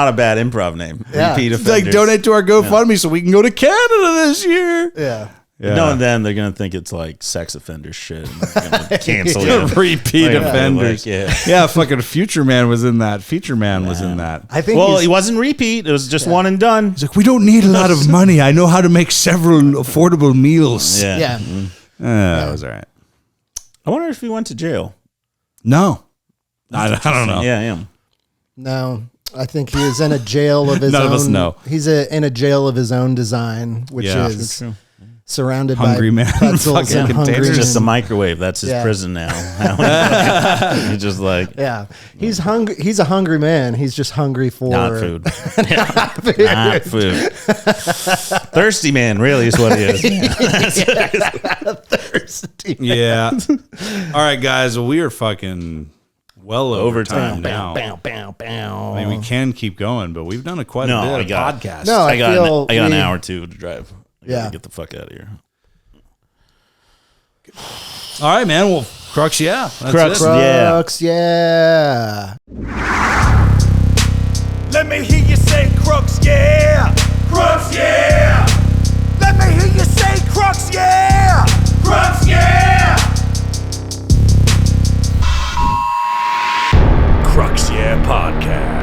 a bad improv name. Yeah. Repeat It's offenders. like donate to our GoFundMe so we can go to Canada this year. Yeah. Knowing them, they're gonna think it's like sex offender shit. And they're gonna cancel it. Repeat offenders. Yeah. Fucking Featureman was in that. Featureman was in that. I think Well, he wasn't repeat. It was just one and done. He's like, we don't need a lot of money. I know how to make several affordable meals. Yeah. That was all right. I wonder if he went to jail. No. I don't know. Yeah. No. I think he is in a jail of his own. None of us know. He's in a jail of his own design, which is True. surrounded Hungry by man. pretzels Fucking and hungry containers. It's just a men. microwave. That's his prison now. He's just like He's hungry. He's a hungry man. He's just hungry for not food. Not food. Thirsty man, really, is what he is. thirsty. Yeah. All right, guys. Well, we are fucking well over time now. Bow. I mean, we can keep going, but we've done quite a bit of podcast. No, I got feel an hour or two to drive. I gotta Yeah. get the fuck out of here. All right, man. Well, Crux, yeah. That's Crux, it. Crux, yeah. Let me hear you say Crux, yeah. Crux, yeah. Let me hear you say Crux, yeah. Crux, yeah. Crux, yeah podcast.